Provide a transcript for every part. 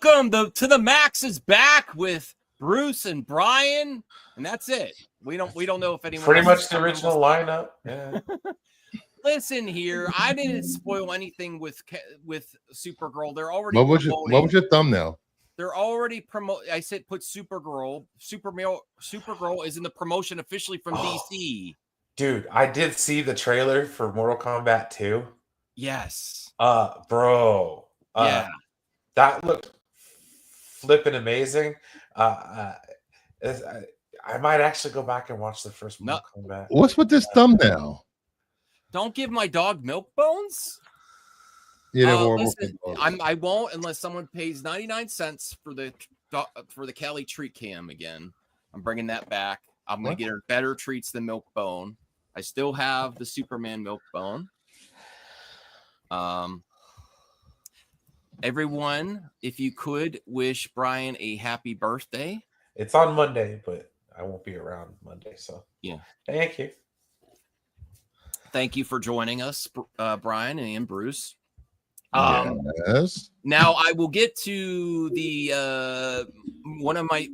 Welcome to the Max is back with Bruce and Brian, and that's it. We don't know if anyone pretty much the original lineup. Yeah. Listen here, I didn't spoil anything with Supergirl. They're already What was your thumbnail? They're already I said put Supergirl. Supergirl is in the promotion officially from DC. Dude, I did see the trailer for Mortal Kombat 2. Yes. Bro. Yeah. That looked flipping amazing. I might actually go back and watch the first Mortal Kombat. What's with this thumbnail? Don't give my dog milk bones. Yeah, listen, I won't unless someone pays 99 cents for the Cali treat cam again. I'm bringing that back. I'm going to get her better treats than milk bone. I still have the Superman milk bone. Everyone, if you could wish Brian a happy birthday. It's on Monday, but I won't be around Monday. So yeah, thank you. Thank you for joining us, Brian and Bruce. Yes. Now I will get to the one of my.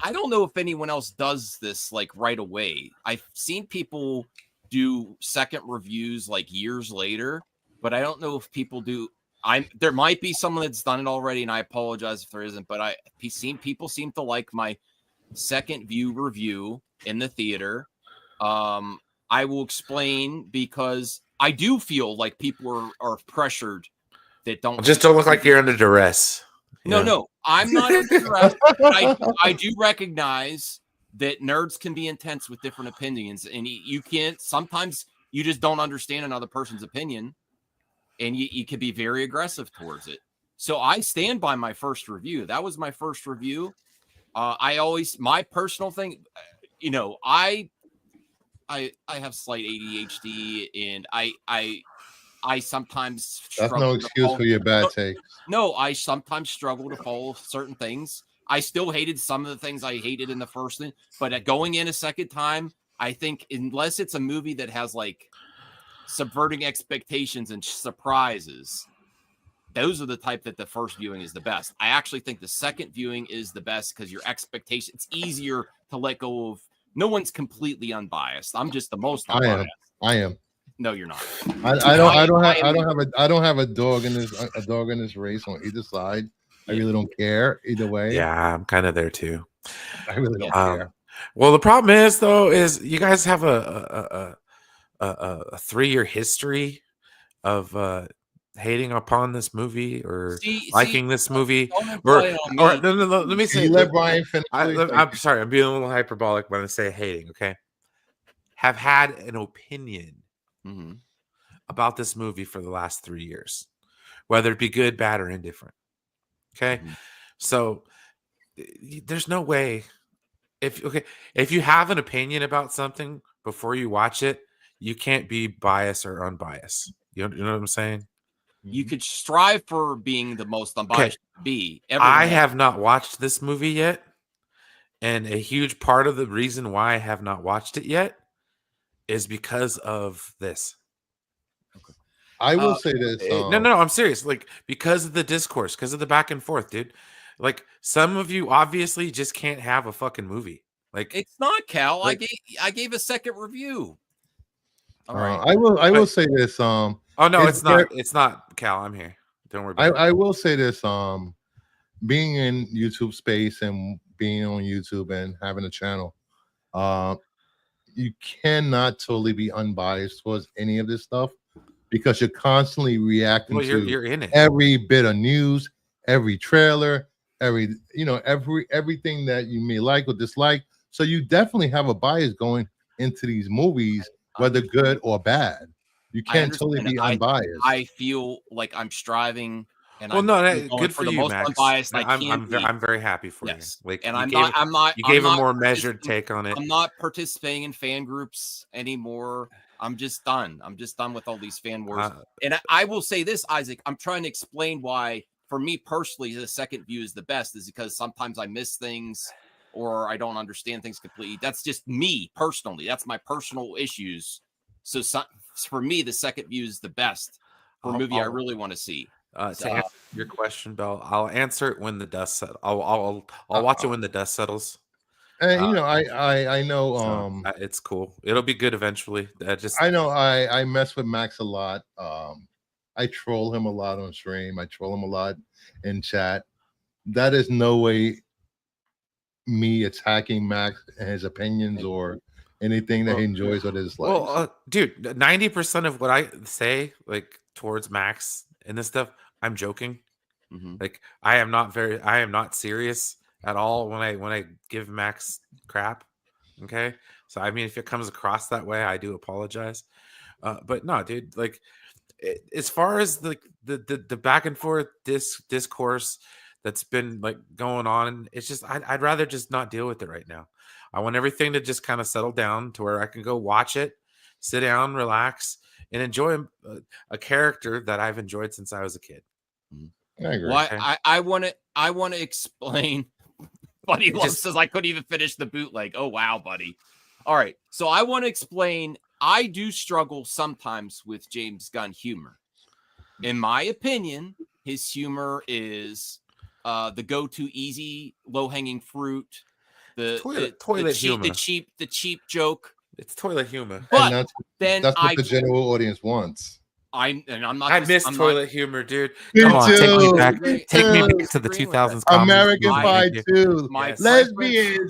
I don't know if anyone else does this like right away. I've seen people do second reviews like years later, but I don't know if people do. There might be someone that's done it already, and I apologize if there isn't. But people seem to like my second view review in the theater. I will explain because I do feel like people are pressured that don't look like you're under duress. No, I'm not under duress. I do recognize that nerds can be intense with different opinions, and you can't. Sometimes you just don't understand another person's opinion, and you can be very aggressive towards it. So I stand by my first review. That was my first review. My personal thing, I have slight ADHD, and I sometimes that's no excuse for your bad take. No, I sometimes struggle to follow certain things. I still hated some of the things I hated in the first thing, but going in a second time, I think unless it's a movie that has like subverting expectations and surprises, those are the type that the first viewing is the best. I actually think the second viewing is the best because your expectation, it's easier to let go of. No one's completely unbiased. I'm just the most unbiased. I am. No, you're not. I don't have a dog in this race on either side. I really don't care either way. Yeah, I'm kind of there too. I really don't care. Well, the problem is you guys have a 3-year history of hating upon this movie or liking this movie. Or no, let me say. Let Brian finish. I'm sorry, I'm being a little hyperbolic when I say hating. Okay, have had an opinion about this movie for the last 3 years, whether it be good, bad, or indifferent. Okay, so there's no way if you have an opinion about something before you watch it, you can't be biased or unbiased. You know what I'm saying? You could strive for being the most unbiased. I have not watched this movie yet, and a huge part of the reason why I have not watched it yet is because of this. I will say this. No, I'm serious. Like, because of the discourse, because of the back and forth, dude. Like, some of you obviously just can't have a fucking movie. Like, it's not, Cal. Like, I gave a second review. All right. I will say this. Oh no, it's not. It's not, Cal. I'm here. Don't worry about it. I will say this. Being in YouTube space and being on YouTube and having a channel, you cannot totally be unbiased towards any of this stuff because you're constantly reacting to you're in it. Every bit of news, every trailer, everything that you may like or dislike. So you definitely have a bias going into these movies, whether good or bad. You can't totally be unbiased. I feel like I'm striving. And good for you, Max. Unbiased I'm very happy for you. Like, and I'm not. You gave a more measured take on it. I'm not participating in fan groups anymore. I'm just done. I'm just done with all these fan wars. And I will say this, Isaac. I'm trying to explain why, for me personally, the second view is the best. Is because sometimes I miss things or I don't understand things completely. That's just me personally. That's my personal issues. So for me, the second view is the best for a movie I really want to see. To answer your question, Bell, I'll answer it when the dust settles. I'll watch it when the dust settles. And I know it's cool. It'll be good eventually. I know I mess with Max a lot. I troll him a lot on stream. I troll him a lot in chat. That is no way me attacking Max and his opinions or anything that he enjoys or dislikes. Well, dude, 90% of what I say like towards Max and this stuff, I'm joking. Like I am not serious at all when I give Max crap. Okay, so I mean, if it comes across that way, I do apologize. But no, dude, like as far as the back and forth discourse that's been like going on, it's just I'd rather just not deal with it right now. I want everything to just kind of settle down to where I can go watch it, sit down, relax, and enjoy a character that I've enjoyed since I was a kid. I agree. Well, I want to explain. Buddy Love says I couldn't even finish the bootleg. Oh wow, buddy. All right, so I want to explain. I do struggle sometimes with James Gunn humor. In my opinion, his humor is the go-to easy, low-hanging fruit. The toilet humor. The cheap joke. It's toilet humor. But that's what the general audience wants. I miss toilet humor, dude. Come on, take me back. Take me back to the 2000s. American Pie 2.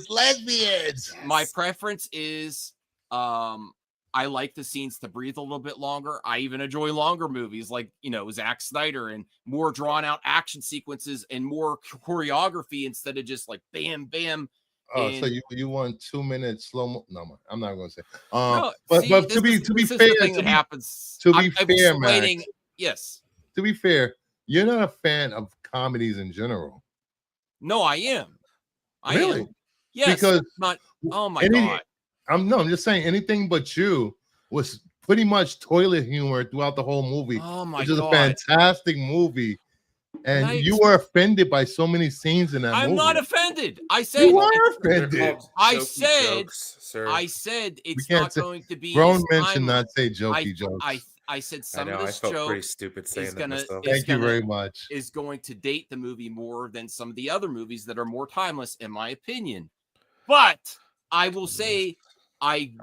Lesbians. My preference is I like the scenes to breathe a little bit longer. I even enjoy longer movies like, Zack Snyder and more drawn out action sequences and more choreography instead of just like bam, bam. Oh, so you want 2 minutes slow mo? No, I'm not going to say. But to be fair, Max, yes. To be fair, you're not a fan of comedies in general. No, I am. Really? Am. Yes. Because not. Oh my god. I'm just saying anything but you was pretty much toilet humor throughout the whole movie. Oh my god. Which is a fantastic movie. And you were offended by so many scenes in that movie. I'm not offended. I said you are offended. I said it's not going to be. Grown men should not say jokey jokes. I said some of this joke pretty stupid saying Thank you very much. Is going to date the movie more than some of the other movies that are more timeless, in my opinion. But I will say,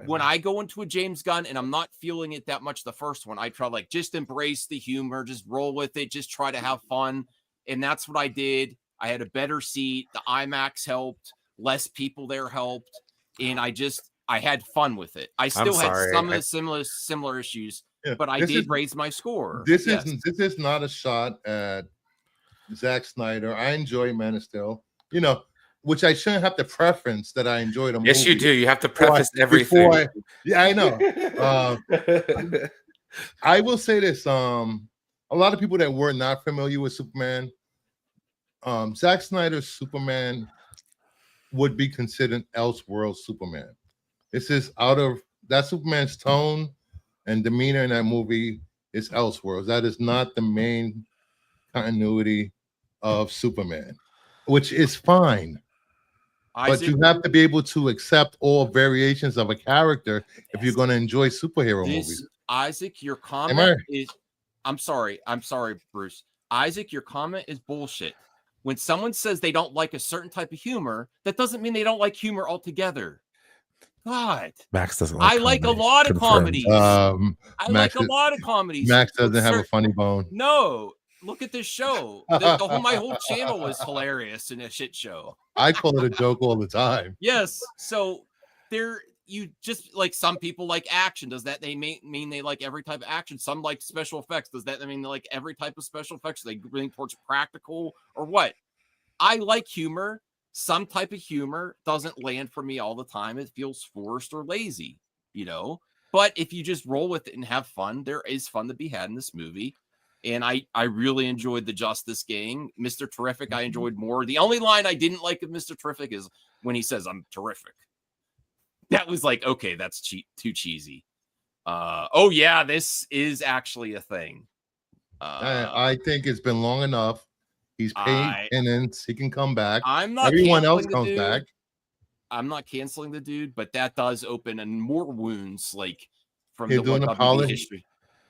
when I go into a James Gunn and I'm not feeling it that much the first one, I try like just embrace the humor, just roll with it, just try to have fun. And that's what I did. I had a better seat. The IMAX helped. Less people there helped. And I had fun with it. I still had some of the similar issues, but I did raise my score. This is not a shot at Zack Snyder. I enjoy Man of Steel. Which I shouldn't have to preference that I enjoyed a movie. Yes, you do. You have to preface everything. I know. I will say this. A lot of people that were not familiar with Superman, Zack Snyder's Superman would be considered Elseworld Superman. This is out of that Superman's tone and demeanor in that movie is Elseworlds. That is not the main continuity of Superman, which is fine. But you have to be able to accept all variations of a character if you're going to enjoy superhero movies. Isaac, your comment is... I'm sorry, Bruce. Isaac, your comment is bullshit. When someone says they don't like a certain type of humor, that doesn't mean they don't like humor altogether. God. Max doesn't like I like a lot of comedies. I like a lot of comedies. Max doesn't have a funny bone. No. Look at this show. My whole channel was hilarious in a shit show. I call it a joke all the time. Yes. So you just like some people like action. Does that mean they like every type of action? Some like special effects. Does that mean they like every type of special effects? They bring towards practical or what? I like humor. Some type of humor doesn't land for me all the time. It feels forced or lazy, But if you just roll with it and have fun, there is fun to be had in this movie. And I really enjoyed the Justice Gang. Mr. Terrific, I enjoyed more. The only line I didn't like of Mr. Terrific is when he says, "I'm terrific." That was like, okay, that's too cheesy. Oh, yeah, this is actually a thing. I think it's been long enough. He's paid penance. He can come back. Everyone else comes back. I'm not canceling the dude, but that does open and more wounds like from the WWE history.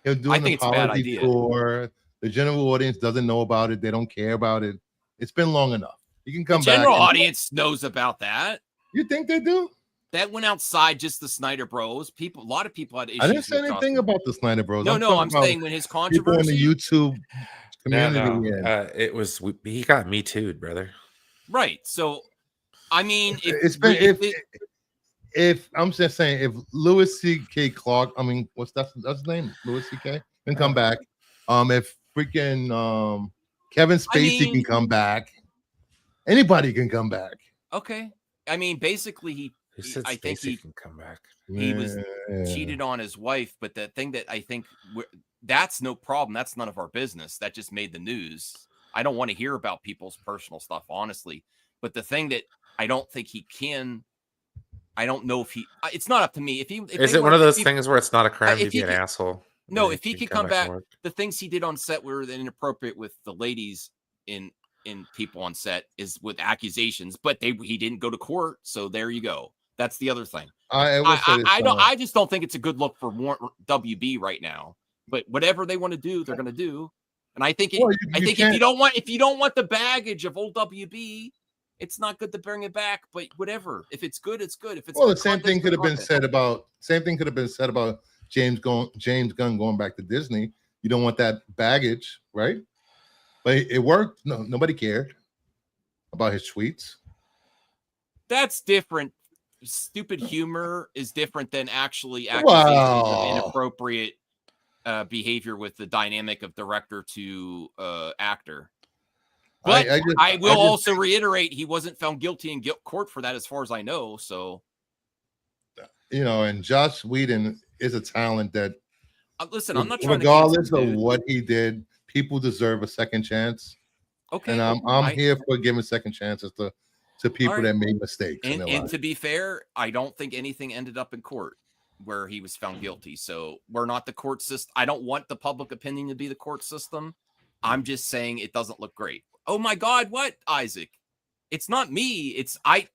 He'll do an apology tour. The general audience doesn't know about it. They don't care about it. It's been long enough. You can come the back. General audience knows about that. You think they do? That went outside just the Snyder Bros. A lot of people had issues. I didn't say anything about the Snyder Bros. No, I'm saying when his controversy in the YouTube community. It was he got me too, brother. Right. So, I mean, if I'm just saying, if Louis C.K. Clark, I mean, that's his name, Louis C.K. can come back. If freaking Kevin Spacey can come back, anybody can come back. Okay. I mean, basically, I think he can come back. He was cheated on his wife, but the thing that I think that's no problem. That's none of our business. That just made the news. I don't want to hear about people's personal stuff, honestly. But the thing that I don't think he can, I don't know if he. It's not up to me. If is it one of those things where it's not a crime to be an asshole? No, if he could come back, the things he did on set were inappropriate with the ladies in people on set is with accusations, but he didn't go to court, so there you go. That's the other thing. I just don't think it's a good look for WB right now. But whatever they want to do, they're going to do. And I think if you don't want the baggage of old WB, it's not good to bring it back. But whatever, if it's good, it's good. If it's the same thing could have been said about James Gunn going back to Disney. You don't want that baggage, right? But it worked. No, nobody cared about his tweets. That's different. Stupid humor is different than actually accusations of inappropriate behavior with the dynamic of director to actor. But I will also reiterate, he wasn't found guilty in court for that, as far as I know. So, and Joss Whedon is a talent that. Listen, I'm not trying regardless to of what he did, people deserve a second chance. Okay, and I'm here for giving second chances to people that made mistakes. And to be fair, I don't think anything ended up in court where he was found guilty. So we're not the court system. I don't want the public opinion to be the court system. I'm just saying it doesn't look great. Oh my God, what, Isaac? It's not me. It's I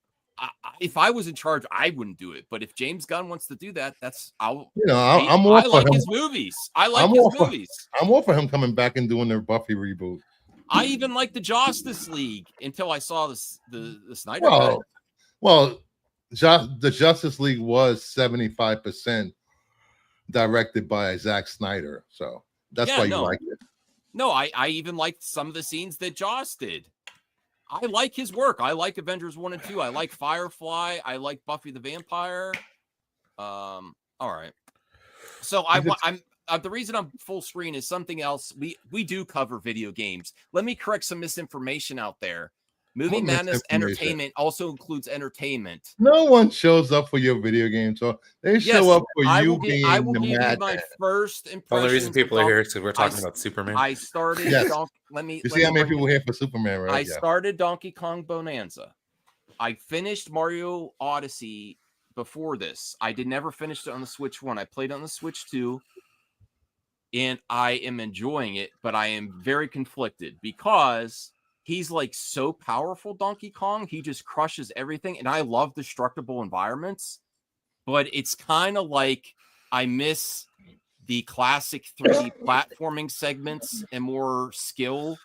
if I was in charge, I wouldn't do it. But if James Gunn wants to do that, I'm all for him. His movies. I like his movies. I'm all for him coming back and doing their Buffy reboot. I even like the Justice League until I saw the Snyder Cut. Well, the Justice League was 75% directed by Zack Snyder, so that's why you like it. No, I even liked some of the scenes that Joss did. I like his work. I like Avengers 1 and 2. I like Firefly. I like Buffy the Vampire. All right. So I'm the reason I'm full screen is something else. We do cover video games. Let me correct some misinformation out there. Movie Madness Entertainment also includes entertainment. No one shows up for your video game, so they show up for you being I will give you my first impression. Well, the reason people are here is because we're talking about Superman. I started. Yes. You see how many people here for Superman, right? I started Donkey Kong Bonanza. I finished Mario Odyssey before this. I never finished it on the Switch 1. I played on the Switch 2. And I am enjoying it, but I am very conflicted because he's like so powerful, Donkey Kong. He just crushes everything. And I love destructible environments, but it's kind of like I miss the classic 3D platforming segments and more skill.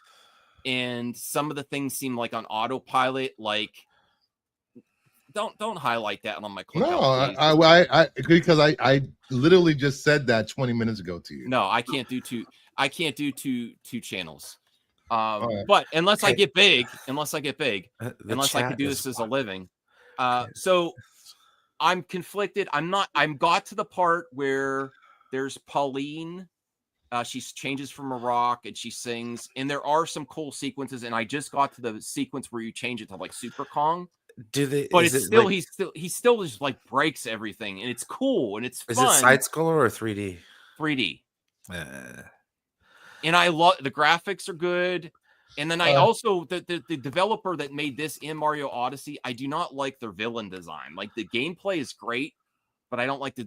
And some of the things seem like on autopilot, like don't highlight that on my clip. No, I because I literally just said that 20 minutes ago to you. No, I can't do two channels. But unless I get big, unless I could do this as a living. So I'm conflicted. I'm got to the part where there's Pauline. She changes from a rock and she sings, and there are some cool sequences. And I just got to the sequence where you change it to like Super Kong. But it's still like, he still just like breaks everything, and it's cool and it's fun. Is it side scroller or 3D? 3D. And I love the graphics are good. And then I also the developer that made this in Mario Odyssey, I do not like their villain design. Like the gameplay is great, but I don't like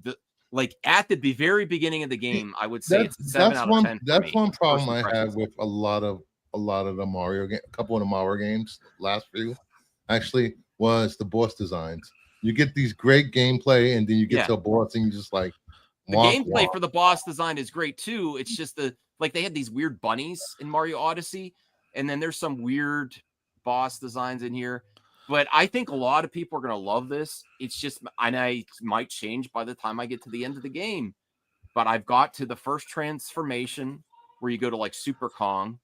like at the very beginning of the game, I would say it's a 7 out of 10. That's one problem I have with a lot of the Mario game, a couple of the Mario games, last few actually was the boss designs. You get these great gameplay, and then you get to a boss, and you just like the gameplay for the boss design is great too. It's just the like they had these weird bunnies in Mario Odyssey, and then there's some weird boss designs in here. But I think a lot of people are going to love this. It's just, and I might change by the time I get to the end of the game. But I've got to the first transformation where you go to like Super Kong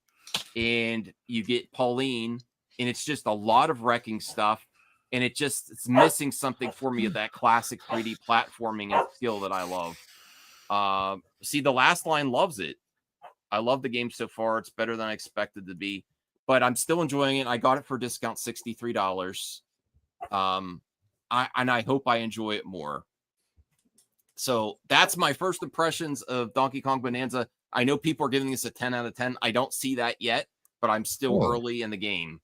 and you get Pauline, and it's just a lot of wrecking stuff. And it's missing something for me of that classic 3D platforming and skill that I love. See, the last line loves it. I love the game so far. It's better than I expected to be. But I'm still enjoying it. I got it for discount $63. I hope I enjoy it more. So that's my first impressions of Donkey Kong Bonanza. I know people are giving this a 10 out of 10. I don't see that yet, but I'm still early in the game.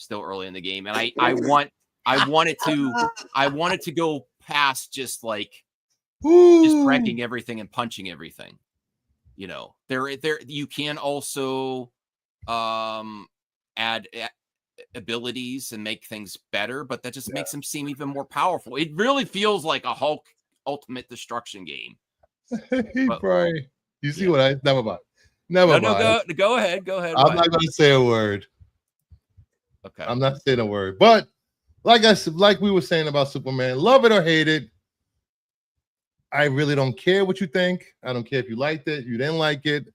And I want it to go past just like just wrecking everything and punching everything. You know, there you can also add abilities and make things better, but that just makes them seem even more powerful. It really feels like a Hulk Ultimate Destruction game. Hey, Brian, you see what I never mind. Go ahead. I'm not gonna say a word. Okay. I'm not saying a word. But like we were saying about Superman, love it or hate it, I really don't care what you think. I don't care if you liked it, you didn't like it.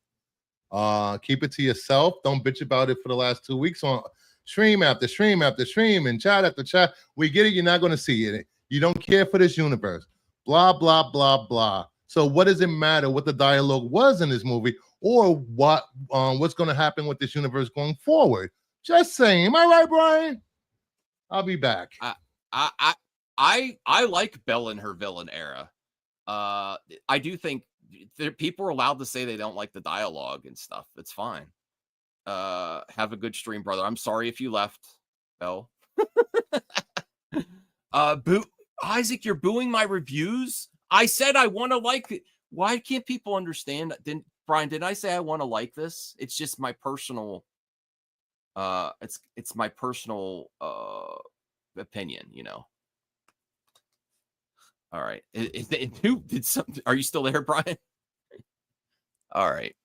Keep it to yourself. Don't bitch about it for the last 2 weeks on stream after stream after stream and chat after chat. We get it. You're not going to see it. You don't care for this universe. Blah, blah, blah, blah. So what does it matter what the dialogue was in this movie or what's going to happen with this universe going forward? Just saying. Am I right, Brian? I'll be back. I like Belle in her villain era. I do think people are allowed to say they don't like the dialogue and stuff. It's fine. Have a good stream, brother. I'm sorry if you left, Belle. Isaac, you're booing my reviews. I said I want to like it. Why can't people understand? Brian, did I say I want to like this? It's just my personal it's my personal opinion, you know. All right. Who did something? Are you still there, Brian? All right.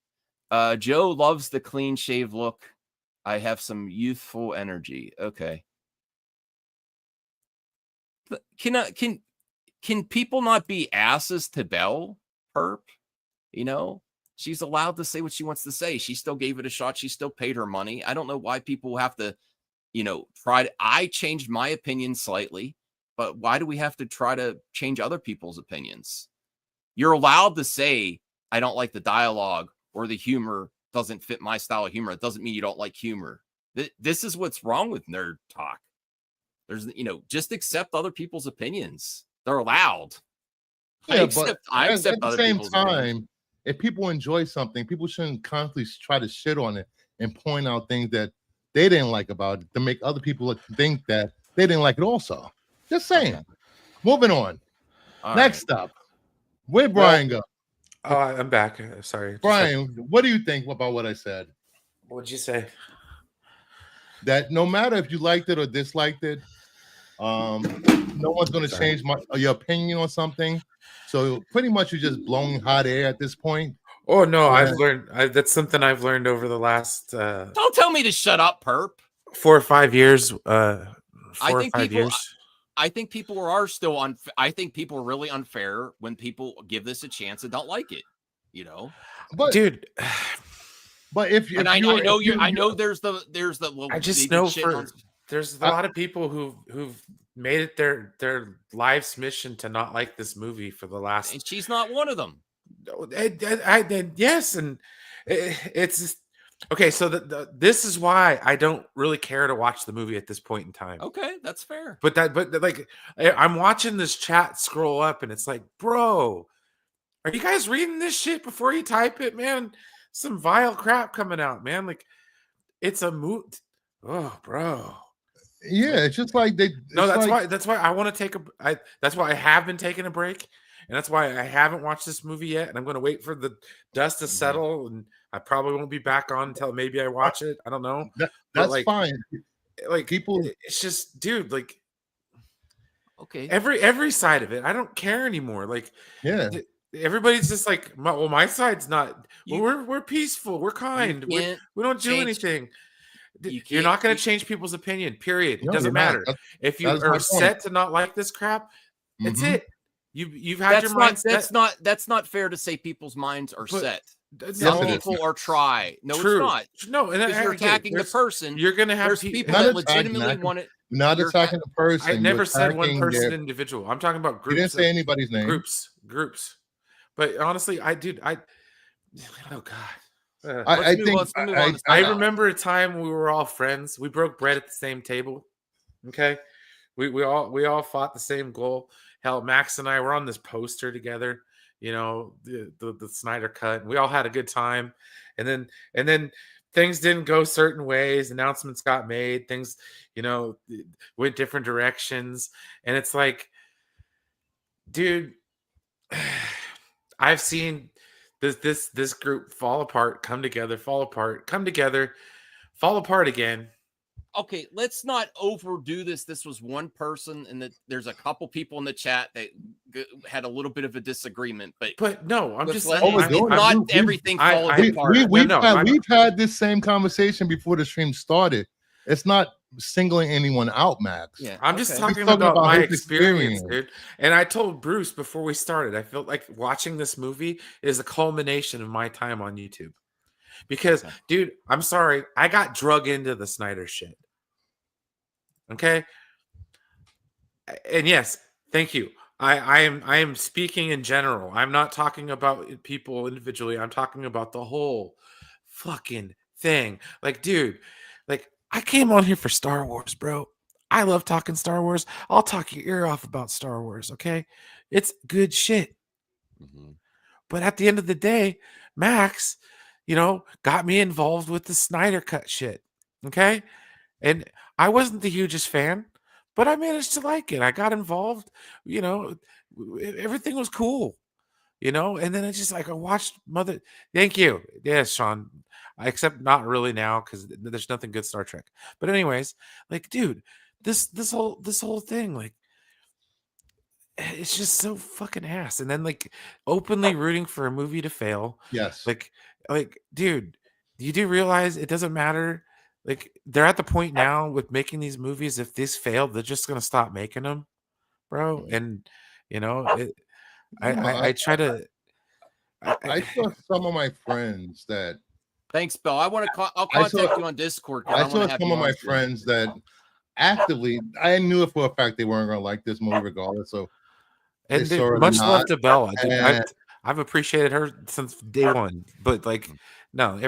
Joe loves the clean shave look. I have some youthful energy. Okay. Can people not be asses to Belle, Perp? You know, she's allowed to say what she wants to say. She still gave it a shot. She still paid her money. I don't know why people have to, you know, I changed my opinion slightly. But why do we have to try to change other people's opinions? You're allowed to say, I don't like the dialogue or the humor doesn't fit my style of humor. It doesn't mean you don't like humor. This is what's wrong with nerd talk. There's, you know, just accept other people's opinions. They're allowed. Yeah, I accept at other the same people's time, opinions. If people enjoy something, people shouldn't constantly try to shit on it and point out things that they didn't like about it to make other people think that they didn't like it also. Just saying. Okay. Moving on. Next up, where'd Brian go? Oh, I'm back. Sorry. Brian, what do you think about what I said? What'd you say? That no matter if you liked it or disliked it, no one's going to change your opinion on something. So pretty much you're just blowing hot air at this point. Oh, no, I've learned. That's something I've learned over the last... Don't tell me to shut up, Perp. 4 or 5 years. I think people are still I think people are really unfair when people give this a chance and don't like it, you know. But dude, but if I know there's the I just know there's a lot of people who've made it their life's mission to not like this movie for the last. And she's not one of them. Yes, and it's just. Okay, so this is why I don't really care to watch the movie at this point in time. Okay, that's fair. But like, I'm watching this chat scroll up, and it's like, bro, are you guys reading this shit before you type it, man? Some vile crap coming out, man. Like, it's a moot. Oh, bro. Yeah, it's just like they. No, that's why I want to take that's why I have been taking a break, and that's why I haven't watched this movie yet, and I'm going to wait for the dust to settle and. I probably won't be back on until maybe I watch it. I don't know. That's fine. Like people, it's just, dude. Like, okay, every side of it, I don't care anymore. Like, yeah, everybody's just like, my side's not. We're peaceful. We're kind. We don't do anything. You're not going to change people's opinion. Period. It doesn't matter. If you are set to not like this crap, that's it. You've had your mindset. That's not fair to say people's minds are set. Some people are try. No, True. It's not. No, and you're attacking the person. You're going to have people that legitimately want it. Not attacking the person. I never said one person individual. I'm talking about groups. You didn't say anybody's name. Groups. But honestly, oh God. I remember a time we were all friends. We broke bread at the same table. Okay. We all fought the same goal. Hell, Max and I were on this poster together, you know, the Snyder Cut. We all had a good time. And then things didn't go certain ways. Announcements got made. Things, you know, went different directions. And it's like, dude, I've seen this group fall apart, come together, fall apart, come together, fall apart again. Okay, let's not overdo this. This was one person, and there's a couple people in the chat that had a little bit of a disagreement. But no, I'm just not everything falling apart. We've had this same conversation before the stream started. It's not singling anyone out, Max. Yeah, I'm just talking about my experience, dude. And I told Bruce before we started, I felt like watching this movie is a culmination of my time on YouTube. Because, dude, I'm sorry, I got drug into the Snyder shit. Okay, and yes, thank you. I am speaking in general. I'm not talking about people individually. I'm talking about the whole fucking thing. Like, dude, like I came on here for Star Wars, bro. I love talking Star Wars. I'll talk your ear off about Star Wars. Okay, it's good shit. But at the end of the day, Max, you know, got me involved with the Snyder Cut shit. Okay, and I wasn't the hugest fan, but I managed to like it. I got involved, you know, everything was cool, you know, and then I just like I watched Thank you. Yes, Sean. Except not really now because there's nothing good Star Trek. But anyways, like, dude, this whole thing, like, it's just so fucking ass. And then like openly rooting for a movie to fail. Yes. Like, dude, you do realize it doesn't matter. Like, they're at the point now with making these movies. If this failed, they're just gonna stop making them, bro. And you know, I try to. I saw some of my friends that. Thanks, Bill. I'll contact you on Discord. I saw some of my friends that actively. I knew for a fact they weren't gonna like this movie, regardless. So, and much love to Belle. I've appreciated her since day one, but like. No,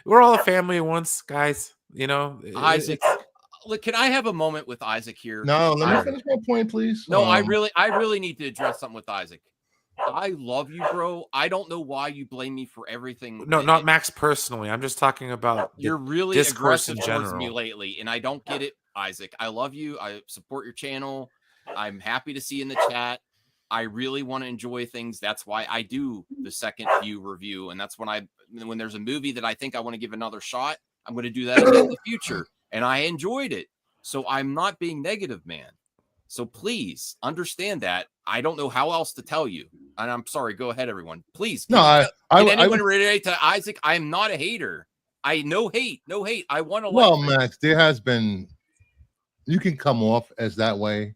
we're all a family at once, guys. You know, Isaac. Look, can I have a moment with Isaac here? No, let me finish my point, please. No, I really need to address something with Isaac. I love you, bro. I don't know why you blame me for everything. No, not Max personally. I'm just talking about you're really aggressive towards me lately, and I don't get it, Isaac. I love you. I support your channel. I'm happy to see you in the chat. I really want to enjoy things. That's why I do the second view review. And that's when there's a movie that I think I want to give another shot, I'm going to do that again in the future. And I enjoyed it. So I'm not being negative, man. So please understand that. I don't know how else to tell you. And I'm sorry. Go ahead, everyone. Please. No, anyone reiterate to Isaac? I'm not a hater. No hate. I want to. Well, Max, there has been, you can come off as that way.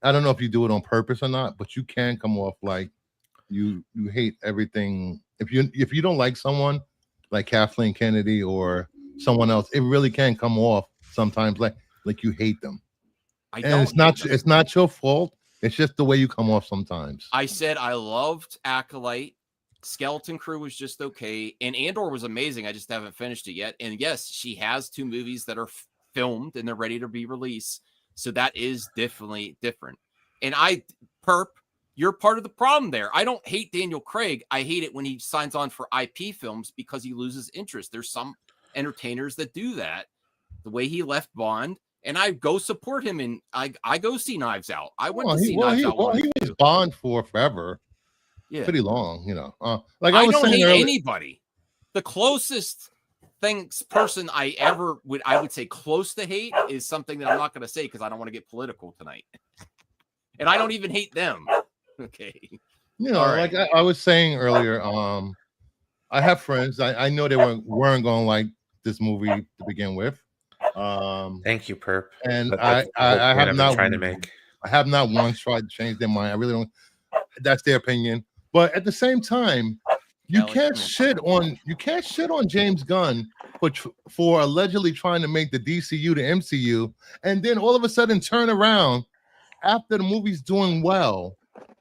I don't know if you do it on purpose or not, but you can come off like you hate everything. If you don't like someone like Kathleen Kennedy or someone else, it really can come off sometimes like you hate them. It's not your fault. It's just the way you come off sometimes. I said I loved Acolyte. Skeleton Crew was just okay, and Andor was amazing. I just haven't finished it yet. And yes, she has 2 movies that are filmed and they're ready to be released. So that is definitely different. And you're part of the problem there. I don't hate Daniel Craig. I hate it when he signs on for IP films because he loses interest. There's some entertainers that do that. The way he left Bond, and I go support him, and I go see Knives Out. I went to see Knives Out. Well, he was Bond for forever. Yeah, pretty long, you know. Like I don't hate anybody. The closest person I would say close to hate is something that I'm not going to say because I don't want to get political tonight. And I don't even hate them. Okay. You know, Right. like I was saying earlier, I have friends. I know they weren't going to like this movie to begin with. Thank you, Perp. And That's the whole I point have I've been not trying to make. I have not once tried to change their mind. I really don't. That's their opinion. But at the same time, you can't shit on James Gunn for allegedly trying to make the DCU the MCU, and then all of a sudden turn around after the movie's doing well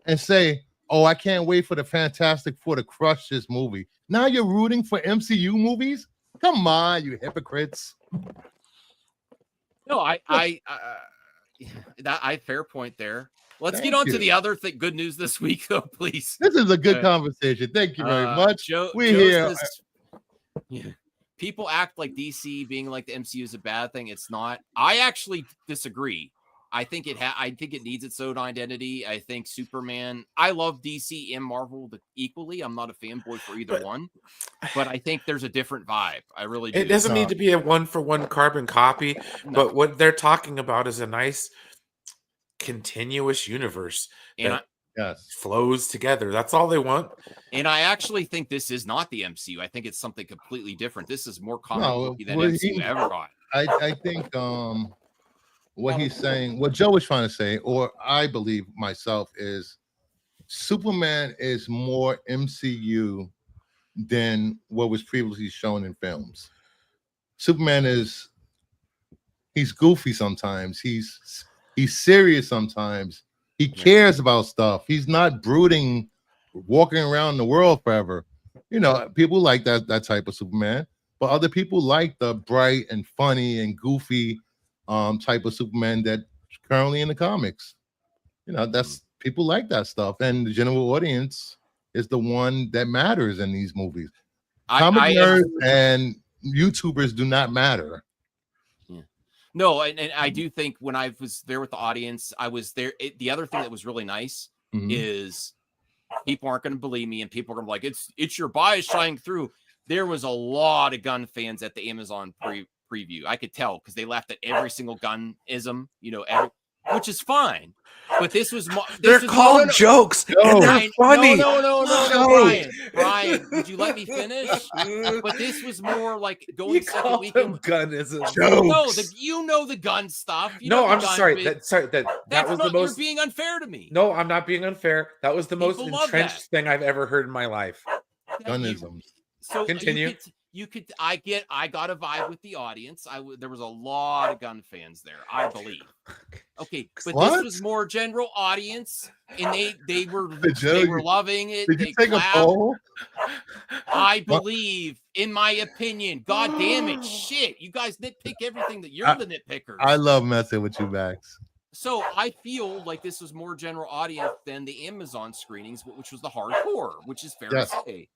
and say, "Oh, I can't wait for the Fantastic Four to crush this movie." Now you're rooting for MCU movies? Come on, you hypocrites! No, that fair point there. Let's get Thank on to you. the other thing. Good news this week, though, please. This is a good conversation. Thank you very much. Joe here. Says, people act like DC being like the MCU is a bad thing. It's not. I actually disagree. I think it needs its own identity. I think Superman. I love DC and Marvel equally. I'm not a fanboy for either one, but I think there's a different vibe. I really do. It doesn't need to be a 1-for-1 carbon copy, but what they're talking about is a nice continuous universe that flows together. That's all they want. And I actually think this is not the MCU. I think it's something completely different. This is more comic booky than MCU ever got. I think what he's saying, what Joe was trying to say, or I believe myself, is Superman is more MCU than what was previously shown in films. Superman he's goofy sometimes. He's serious sometimes. He cares about stuff. He's not brooding, walking around the world forever. You know, people like that type of Superman, but other people like the bright and funny and goofy type of Superman that's currently in the comics. You know, that's people like that stuff, and the general audience is the one that matters in these movies. Comic nerds and YouTubers do not matter. No, and I do think when I was there with the audience, I was there. The other thing that was really nice is people aren't going to believe me, and people are going to be like, it's your bias shining through. There was a lot of Gunn fans at the Amazon preview. I could tell because they laughed at every single Gunnism, which is fine. But this was they're called jokes, and they're funny. No, Brian, would you let me finish? But this was more like going second weekend. Gunnism. No, the Gunn stuff. I'm sorry. That was the most. You're being unfair to me. No, I'm not being unfair. That was the most entrenched thing I've ever heard in my life. Gunnism. So continue. I got a vibe with the audience. There was a lot of Gunn fans there, I believe. Okay, but this was more general audience, and they were loving it. Did you take a poll? I believe, in my opinion. God damn it, shit! You guys nitpick everything that you're the nitpickers. I love messing with you, Max. So I feel like this was more general audience than the Amazon screenings, which was the hardcore, which is fair to say.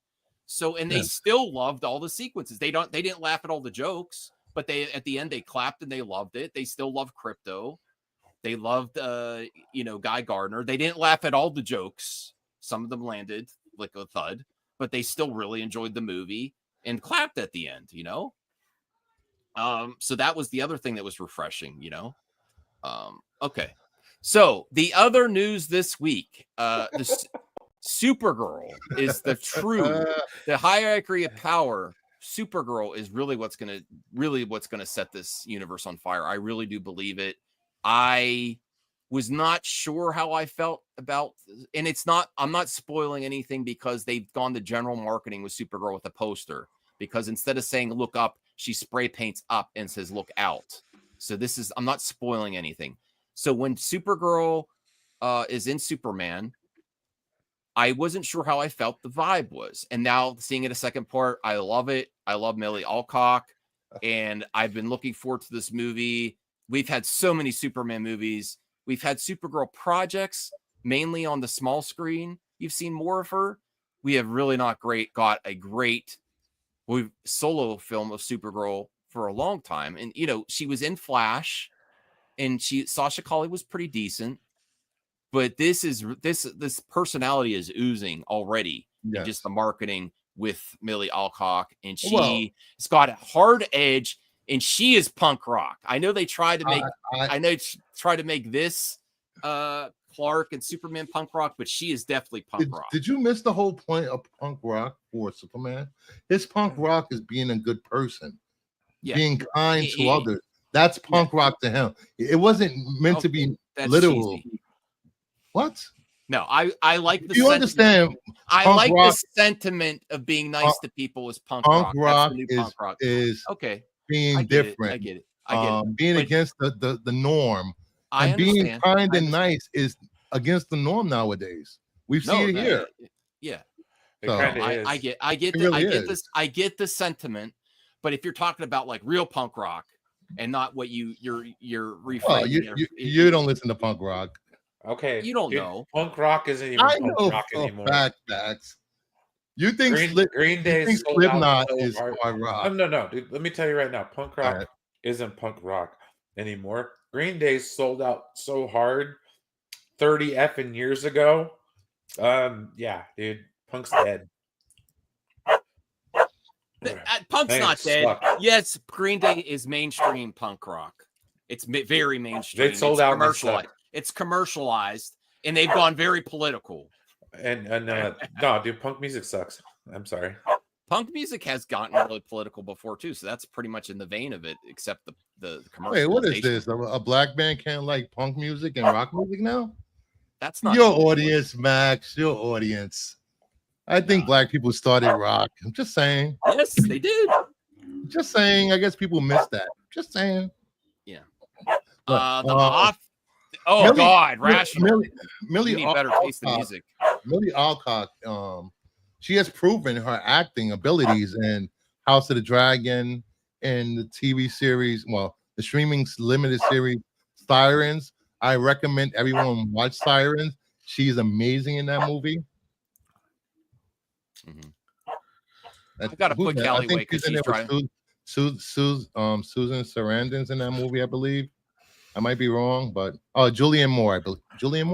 So, and they still loved all the sequences. They didn't laugh at all the jokes, but at the end they clapped and they loved it. They still love Crypto. They loved, Guy Gardner. They didn't laugh at all the jokes. Some of them landed like a thud, but they still really enjoyed the movie and clapped at the end, So that was the other thing that was refreshing, Okay. So the other news this week, Supergirl is the hierarchy of power. Supergirl is really what's gonna set this universe on fire. I really do believe it. I was not sure how I felt about, and I'm not spoiling anything because they've gone to general marketing with Supergirl with a poster, because instead of saying look up, she spray paints up and says look out. So I'm not spoiling anything. So when Supergirl is in Superman, I wasn't sure how I felt the vibe was. And now seeing it a second part, I love it. I love Millie Alcock. And I've been looking forward to this movie. We've had so many Superman movies. We've had Supergirl projects, mainly on the small screen. You've seen more of her. We have really not got a great solo film of Supergirl for a long time. And, she was in Flash, and Sasha Calle was pretty decent. But this personality is oozing already in just the marketing with Millie Alcock, and she's got a hard edge, and she is punk rock. I know they tried to make. I know try to make this Clark and Superman punk rock, but she is definitely punk rock. Did you miss the whole point of punk rock for Superman? His punk rock is being a good person, being kind to others. That's punk rock to him. It wasn't meant to be literal. Cheesy. What? No, I like the. You understand? I like the sentiment of being nice to people is punk rock. Rock punk rock is okay. Being different. I get it. Being against the norm. And being kind and nice is against the norm nowadays. We see it here. Yeah. So, I get the sentiment, but if you're talking about like real punk rock and not what you're reframing. You don't listen to punk rock. Okay, you don't know. Punk rock isn't even punk rock anymore. Facts. You think Green Day Slipknot is hard rock? No, dude. Let me tell you right now, punk rock isn't punk rock anymore. Green Day sold out so hard 30 effing years ago. Yeah, dude, punk's dead. Punk's not dead. Yes, Green Day is mainstream punk rock. It's very mainstream. They sold out commercialized. It's commercialized, and they've gone very political. And no, dude, punk music sucks. I'm sorry. Punk music has gotten really political before too, so that's pretty much in the vein of it, except the commercial. Wait, what is this? A black man can't like punk music and rock music now? That's not your audience, Max. Your audience. I think black people started rock. I'm just saying. Yes, they did. Just saying. I guess people missed that. Just saying. Yeah. Rational. Millie need better taste in music. Millie Alcock, she has proven her acting abilities in House of the Dragon and the TV series, the streaming limited series Sirens. I recommend everyone watch Sirens. She's amazing in that movie. Mm-hmm. I got to put Callie away because she's trying. Susan Sarandon's in that movie, I believe. I might be wrong, but Julianne Moore, I believe. Julianne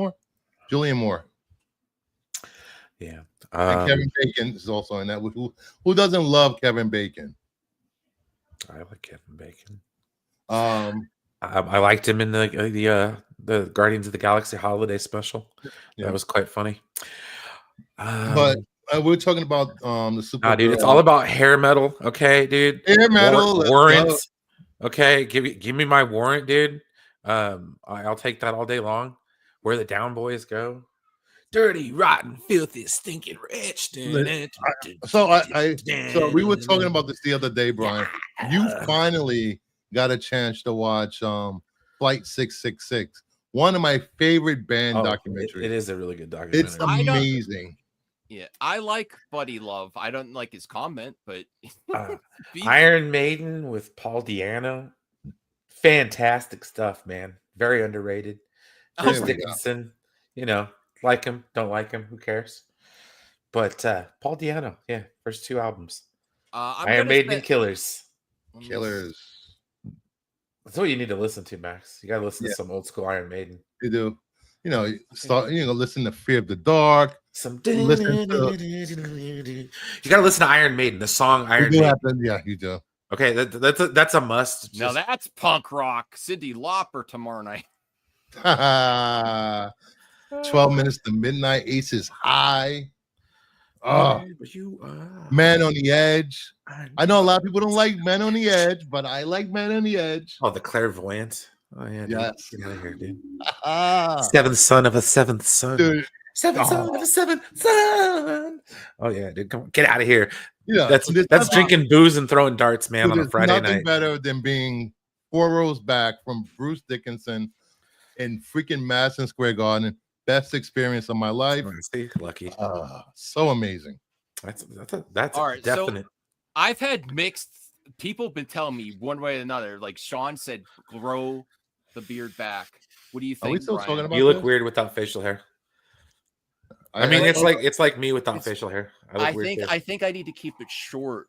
Moore. Yeah. And Kevin Bacon is also in that. Who doesn't love Kevin Bacon? I like Kevin Bacon. I liked him in the Guardians of the Galaxy holiday special. Yeah. That was quite funny. But we're talking about the super. Dude, it's all about hair metal, okay, dude. Hair metal warrants. Okay, give me my warrant, dude. I'll take that all day long. Where the down boys go. Dirty, rotten, filthy, stinking rich. So we were talking about this the other day, Brian. You finally got a chance to watch Flight 666, one of my favorite band documentaries. It is a really good documentary. It's amazing. Yeah, I like Buddy Love. I don't like his comment, but Iron Maiden with Paul Di'Anno. Fantastic stuff, man. Very underrated. Bruce Dickinson, like him, don't like him, who cares? But Paul Di'Anno, first two albums. Iron Maiden and Killers. That's what you need to listen to, Max. You gotta listen to some old school Iron Maiden. You do. Listen to Fear of the Dark. You gotta listen to Iron Maiden, the song Iron Maiden. You do. Okay, that's a must. Now that's punk rock. Cyndi Lauper tomorrow night. 12 minutes to midnight. Aces High. Man on the Edge. I know a lot of people don't like Man on the Edge, but I like Man on the Edge. Oh, the Clairvoyant. Oh yeah, yes. Get out of here, dude. Seventh son of a seventh son. Dude. Seventh son of a seventh son. Oh yeah, dude. Come on, get out of here. Yeah, that's drinking booze and throwing darts, man, on a Friday night. Nothing better than being 4 rows back from Bruce Dickinson in freaking Madison Square Garden. Best experience of my life. See, lucky. So amazing. That's all right, definite. So I've had mixed people have been telling me one way or another. Like Sean said, grow the beard back. What do you think? Are we still talking about you look weird without facial hair. I mean, it's like me without facial hair. I think I need to keep it short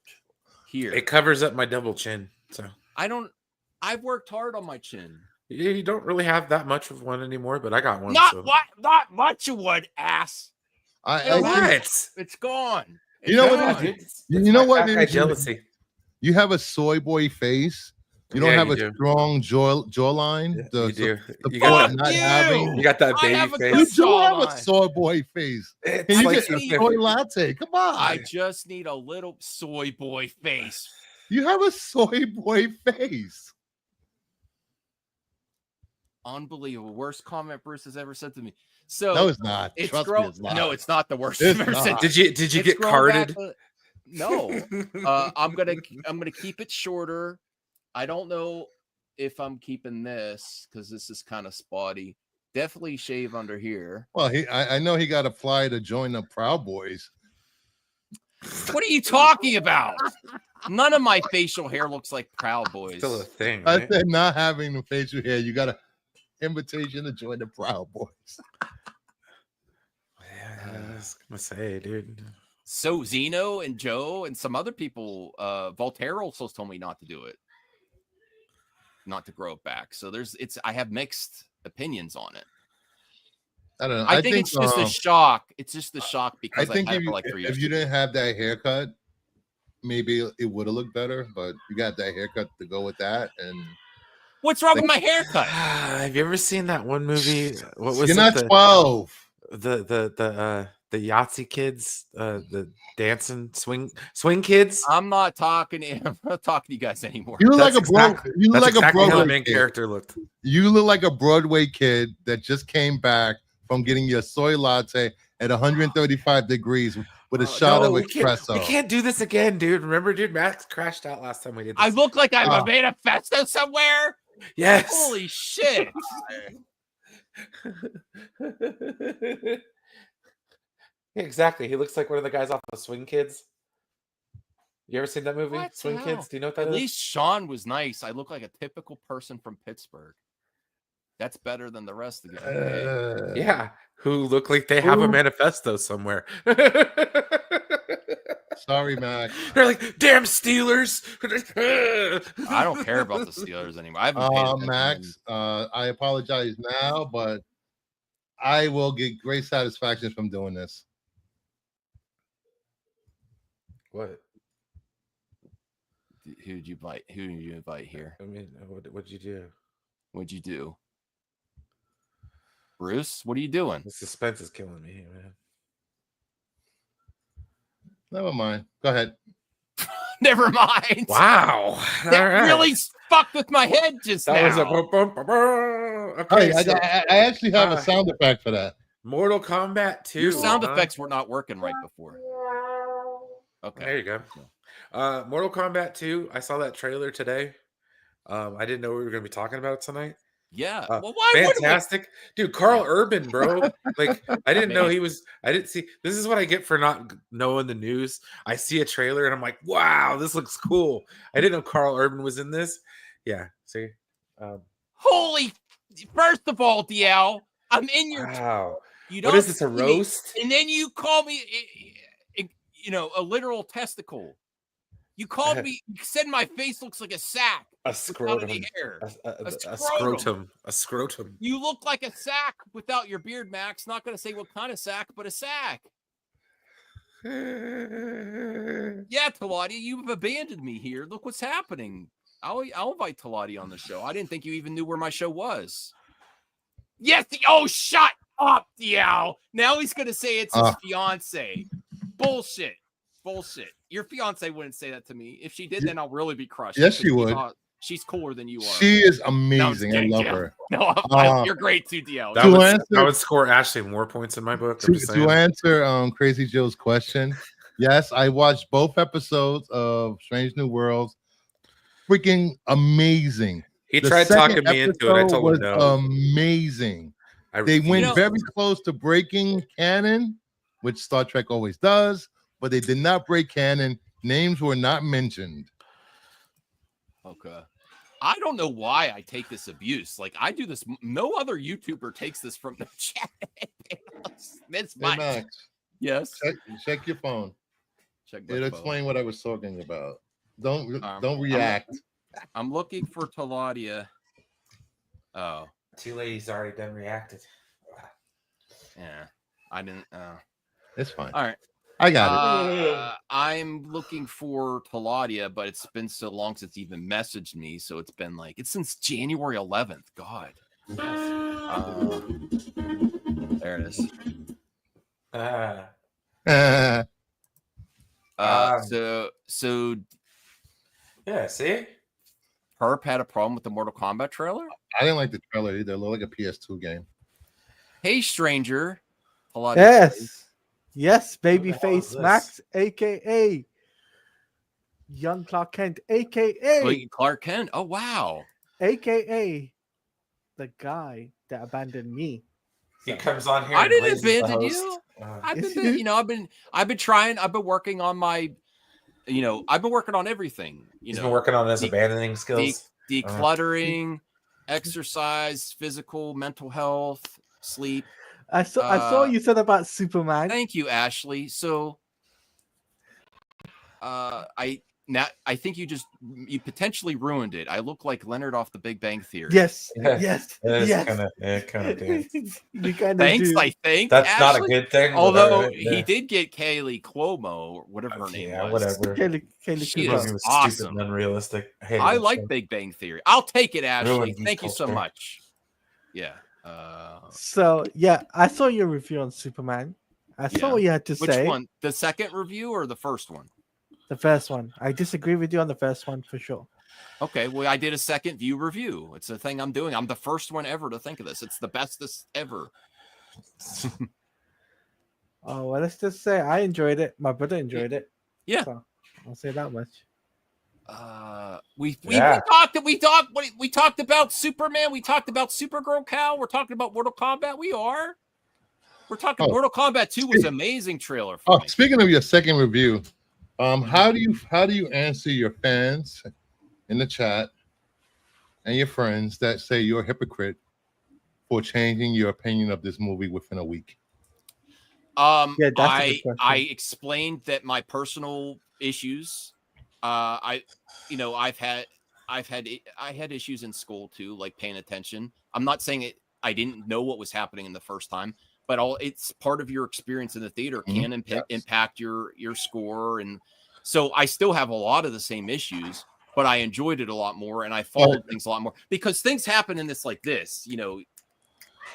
here. It covers up my double chin. So I've worked hard on my chin. You don't really have that much of one anymore, but I got one. Not much of one, ass. It's gone. You know what? You know what? Jealousy. You have a soy boy face, You don't Yeah, have you a do. strong jawline. Yeah, you do. You Support got not you! having. You got that I baby have a face. You good do have a jawline. soy boy face. It's Can you like get a you- soy latte? Come on. I just need a little soy boy face. You have a soy boy face. Unbelievable. Worst comment Bruce has ever said to me. So No, it's not. it's Trust grown. me, it's not. No, it's not the worst It's you've ever said. not. Did you It's get grown back carded? no. I'm gonna keep it shorter. I don't know if I'm keeping this because this is kind of spotty. Definitely shave under here. Well, I know he got to fly to join the Proud Boys. What are you talking about? None of my facial hair looks like Proud Boys. Still a thing, I right? said not having the facial hair. You got an invitation to join the Proud Boys. Yeah, I was gonna say, dude. So Zeno and Joe and some other people, Voltaire also told me not to do it, not to grow it back. So I have mixed opinions on it. I don't know. I think it's just a shock. It's just the shock because I think I've had if it for like 3 years. you didn't have that haircut, maybe it would have looked better. But you got that haircut to go with that, and What's wrong with my haircut? Have you ever seen that one movie? What was you're it? not 12. The Yahtzee kids, the dancing swing kids. I'm not talking to you guys anymore. You look That's like a bro. exactly- You look That's like exactly a how the Broadway main kid. character looked. You look like a Broadway kid that just came back from getting your soy latte at 135 degrees with a shot of espresso. We can't do this again, dude. Remember, dude, Max crashed out last time we did this. I look like I'm a manifesto somewhere. Yes. Holy shit. Yeah, exactly. He looks like one of the guys off of Swing Kids. You ever seen that movie? What the Swing hell? Kids? Do you know what that At is? least Sean was nice. I look like a typical person from Pittsburgh. That's better than the rest of the guys. Okay. Yeah, who look like they have a manifesto somewhere. Sorry, Mac. They're like, damn Steelers. I don't care about the Steelers anymore. I haven't paid attention. Max, I apologize now, but I will get great satisfaction from doing this. What? Who did you invite here? I mean, what'd you do? What'd you do? Bruce, what are you doing? The suspense is killing me, man. Never mind. Go ahead. Never mind. Wow. That really fucked with my head just that now. was a boom, boom, boom, boom. Okay, I actually have a sound effect for that. Mortal Kombat 2. Your sound effects were not working right before. Okay. There you go. Mortal Kombat 2. I saw that trailer today. I didn't know we were going to be talking about it tonight. Yeah. Well, why fantastic. Dude, Carl Urban, bro. Like, I didn't know he was. I didn't see. This is what I get for not knowing the news. I see a trailer and I'm like, wow, this looks cool. I didn't know Carl Urban was in this. Yeah. See? Holy. First of all, DL, I'm in your. Wow. You don't What is this, a roast? And then you call me, a literal testicle. You called me, you said my face looks like a sack. A scrotum. A scrotum. You look like a sack without your beard, Max. Not going to say what kind of sack, but a sack. Yeah, Talati, you've abandoned me here. Look what's happening. I'll invite Talati on the show. I didn't think you even knew where my show was. Yes. Shut up, DL. Now he's going to say it's his fiance. Bullshit. Your fiance wouldn't say that to me. If she did, then I'll really be crushed. Yes, she would. She's cooler than you are. She is amazing. I love her. No, you're great too, DL. That would score Ashley more points in my book. To answer Crazy Joe's question, yes, I watched both episodes of Strange New Worlds. Freaking amazing. He tried talking me into it. I told him no. Amazing. They went very close to breaking canon, which Star Trek always does, but they did not break canon. Names were not mentioned. Okay. I don't know why I take this abuse. Like, I do this. No other YouTuber takes this from the chat. It's much. Hey, Max. Yes. Check your phone. It'll explain what I was talking about. Don't react. I'm looking for Taladia. Oh. Two ladies already done reacted. Yeah. I didn't. It's fine. All right. I got it. I'm looking for Taladia, but it's been so long since he even messaged me. So it's been like, it's since January 11th. God. There it is. So yeah, see? Herb had a problem with the Mortal Kombat trailer? I didn't like the trailer either. It looked like a PS2 game. Hey, stranger. Yes, babyface Max, aka Young Clark Kent, aka Clark Kent. Oh wow. aka the guy that abandoned me. He comes on here. I didn't abandon you. I've been working on my, I've been working on everything. He's been working on his abandoning skills, decluttering, exercise, physical, mental health, sleep. I saw you said about Superman. Thank you, Ashley. So, I think you potentially ruined it. I look like Leonard off The Big Bang Theory. Yes. Kind of did. Thanks, I think. That's Ashley, not a good thing. Although he did get Kaylee Cuomo, or whatever her name was. Whatever. Kaylee She Cuomo. is was awesome. stupid and unrealistic. I like Big Bang Theory. I'll take it, Ashley. Thank you so culture. much. Yeah. So yeah, I saw your review on Superman. I saw what you had to say. Which one? The second review or the first one? The first one. I disagree with you on the first one for sure. Okay, well, I did a second view review. It's a thing I'm doing. I'm the first one ever to think of this. It's the bestest ever. Oh, well, let's just say I enjoyed it. My brother enjoyed it. Yeah. So I'll say that much. We talked about Superman. We talked about Supergirl Cal. We're talking about Mortal Kombat. We're talking Mortal Kombat 2 was an amazing trailer. For me. Speaking of your second review, how do you answer your fans in the chat and your friends that say you're a hypocrite for changing your opinion of this movie within a week? I explained that my personal issues. I had issues in school too, like paying attention. I'm not saying I didn't know what was happening in the first time, but it's part of your experience in the theater can impact your score. And so I still have a lot of the same issues, but I enjoyed it a lot more and I followed things a lot more because things happen in this like this, and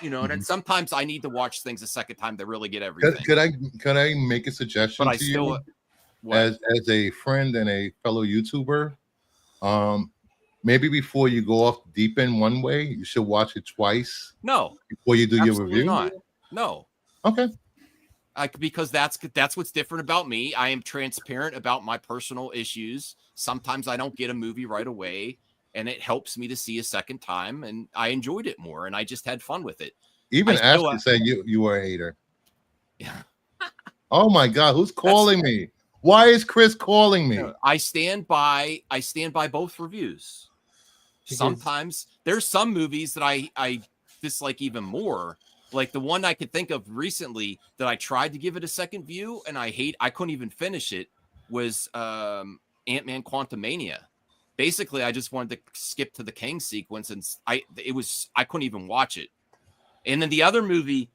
then sometimes I need to watch things a second time to really get everything. Could I make a suggestion to you as a friend and a fellow YouTuber? Maybe before you go off deep in one way, you should watch it twice. No, before you do your review. Not. No. Okay. Because that's what's different about me. I am transparent about my personal issues. Sometimes I don't get a movie right away, and it helps me to see a second time, and I enjoyed it more, and I just had fun with it. Even Ashley said you were a hater. Yeah. Oh my God, who's calling me? Why is Chris calling me? I stand by both reviews. Sometimes there's some movies that I dislike even more. Like the one I could think of recently that I tried to give it a second view and I couldn't even finish it was Ant-Man Quantumania. Basically, I just wanted to skip to the Kang sequence and I couldn't even watch it. And then the other movie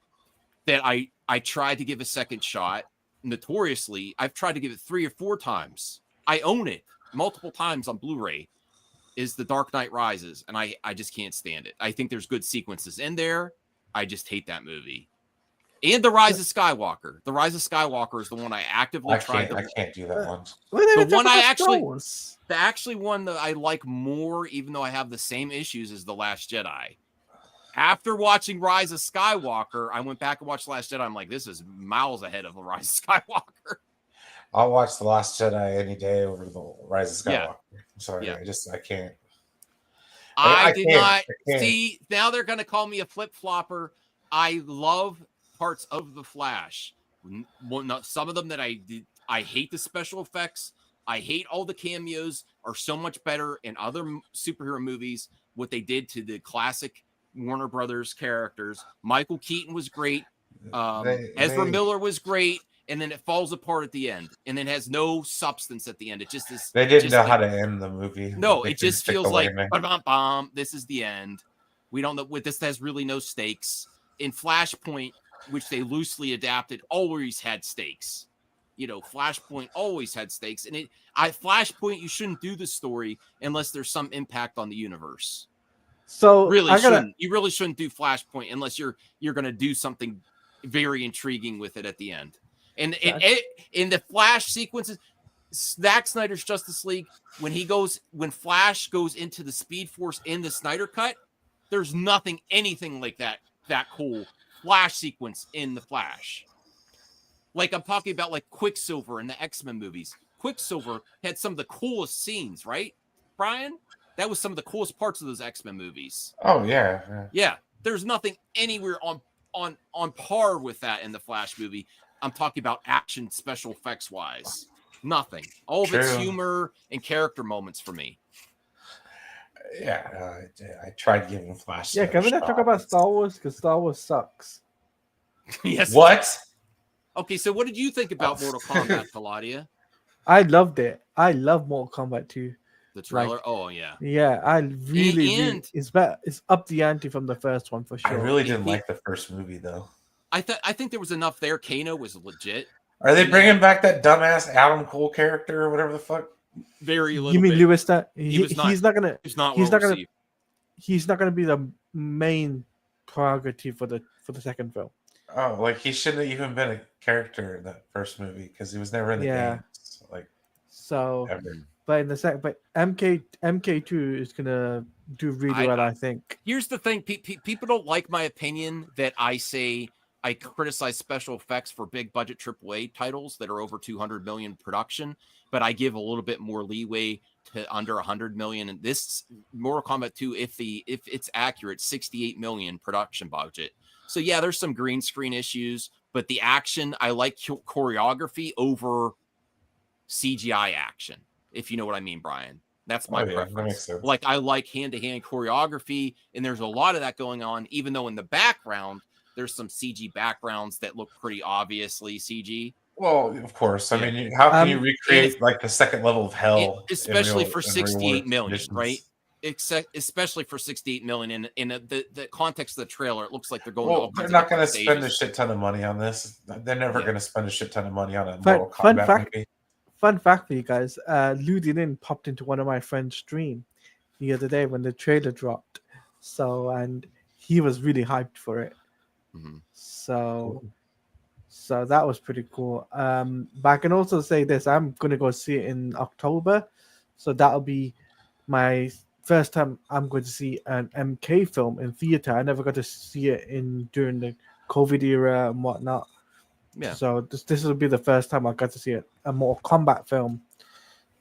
that I tried to give a second shot, notoriously, I've tried to give it 3 or 4 times. I own it multiple times on Blu-ray, is The Dark Knight Rises, and I just can't stand it. I think there's good sequences in there. I just hate that movie. And The Rise of Skywalker. The Rise of Skywalker is the one I actively tried. I can't do that one. The one one that I like more, even though I have the same issues as The Last Jedi. After watching Rise of Skywalker, I went back and watched Last Jedi. I'm like, this is miles ahead of The Rise of Skywalker. I'll watch The Last Jedi any day over The Rise of Skywalker. Yeah. I'm sorry. I can't. I did not see. Now they're going to call me a flip-flopper. I love parts of The Flash. Some of them that I hate the special effects. I hate all the cameos are so much better in other superhero movies. What they did to the classic Warner Brothers characters. Michael Keaton was great. Ezra Miller was great. And then it falls apart at the end, and then has no substance at the end. It just is. They didn't know how to end the movie. No, it just feels like this is the end. We don't know what this has really no stakes. In Flashpoint, which they loosely adapted, always had stakes. Flashpoint always had stakes, and Flashpoint, you shouldn't do the story unless there's some impact on the universe. So you really shouldn't do Flashpoint unless you're going to do something very intriguing with it at the end. And in the Flash sequences, Zack Snyder's Justice League, when Flash goes into the Speed Force in the Snyder Cut, there's anything like that cool Flash sequence in the Flash. Like I'm talking about like Quicksilver in the X-Men movies. Quicksilver had some of the coolest scenes, right, Brian? That was some of the coolest parts of those X-Men movies. Oh yeah. Yeah. There's nothing anywhere on par with that in the Flash movie. I'm talking about action special effects wise. Nothing. All of it's humor and character moments for me. Yeah, I tried giving Flash. Yeah, can we not talk about Star Wars? Because Star Wars sucks. Yes. What? Okay, so what did you think about Mortal Kombat, Taladia? I loved it. I love Mortal Kombat 2. The trailer? Yeah. Yeah, I really it's better. It's up the ante from the first one for sure. I really didn't like the first movie though. I think there was enough there. Kano was legit. Are they bringing back that dumbass Adam Cole character or whatever the fuck? Very little. You mean bit. Lewis? He's not gonna be the main prerogative for the second film. Oh, like he shouldn't have even been a character in that first movie because he was never in the games. Ever. But in the second, but MK2 is gonna do really well, I think. Here's the thing: people don't like my opinion that I say I criticize special effects for big budget AAA titles that are over 200 million production, but I give a little bit more leeway to under 100 million. And this Mortal Kombat 2, if it's accurate, 68 million production budget. So yeah, there's some green screen issues, but the action, I like choreography over CGI action, if you know what I mean, Brian. That's my preference. Like I like hand-to-hand choreography, and there's a lot of that going on, even though in the background, there's some CG backgrounds that look pretty obviously CG. Well, of course. I mean, how can you recreate like the second level of hell? Especially for 68 million, right? Especially for 68 million in the context of the trailer, it looks like they're going. Well, they're not going to spend a shit ton of money on this. They're never going to spend a shit ton of money on a Mortal Kombat movie. Fun fact for you guys: Lou Dinin popped into one of my friends' stream the other day when the trailer dropped. And he was really hyped for it. Mm-hmm. So that was pretty cool. But I can also say this: I'm gonna go see it in October, so that'll be my first time I'm going to see an MK film in theater. I never got to see it during the COVID era and whatnot. Yeah. So this will be the first time I got to see a Mortal Kombat film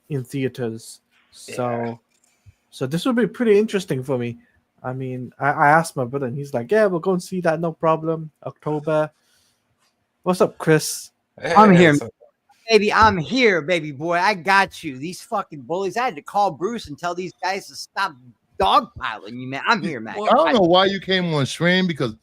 in theaters. So this will be pretty interesting for me. I mean, I asked my brother, and he's like, "Yeah, we'll go and see that, no problem. October." What's up, Chris? I'm here, baby. I'm here, baby boy. I got you. These fucking bullies. I had to call Bruce and tell these guys to stop dogpiling you, man. I'm here, man. Well, I don't know why you came on stream because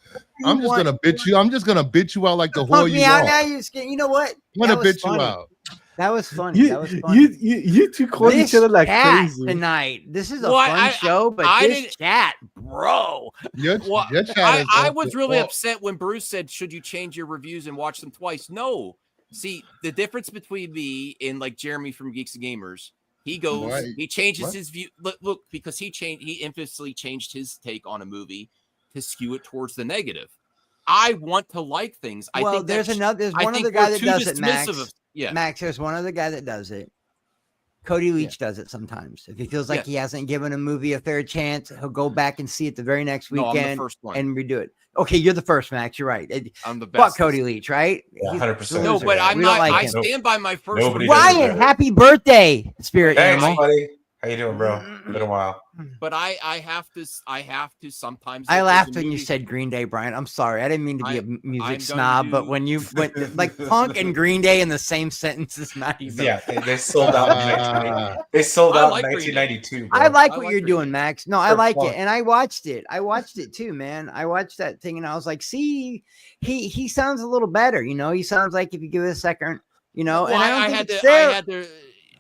I'm just gonna bitch you. I'm just gonna bitch you out like the whore you are. Now you're scared. You know what? I'm gonna bitch you out. That was funny. That was funny. You two call each other like crazy tonight. This is a fun show, but this chat, bro. Your chat I was really upset when Bruce said, "Should you change your reviews and watch them twice?" No. See, the difference between me and like Jeremy from Geeks and Gamers, he goes, he changes his view. Look, because he infamously changed his take on a movie to skew it towards the negative. I want to like things. I think there's one other guy that does it, Max. Max, there's one other guy that does it. Cody Leach does it sometimes. If he feels like he hasn't given a movie a fair chance, he'll go back and see it the very next weekend and redo it. Okay, you're the first, Max. You're right. I'm the best. Fuck Cody Leach, right? 100%. No, but I'm not. I stand by my first. Ryan, happy birthday, Spirit Animal. Buddy. How you doing, bro? Been a while. But I have to sometimes. I laughed when you said Green Day, Brian. I'm sorry. I didn't mean to be a music snob, but when you went like punk and Green Day in the same sentence is not even. Yeah, they sold out. They sold out in 1992. I like what you're doing, Max. No, I like it, and I watched it. I watched it too, man. I watched that thing, and I was like, see, he sounds a little better. You know, he sounds like if you give it a second. You know, well, and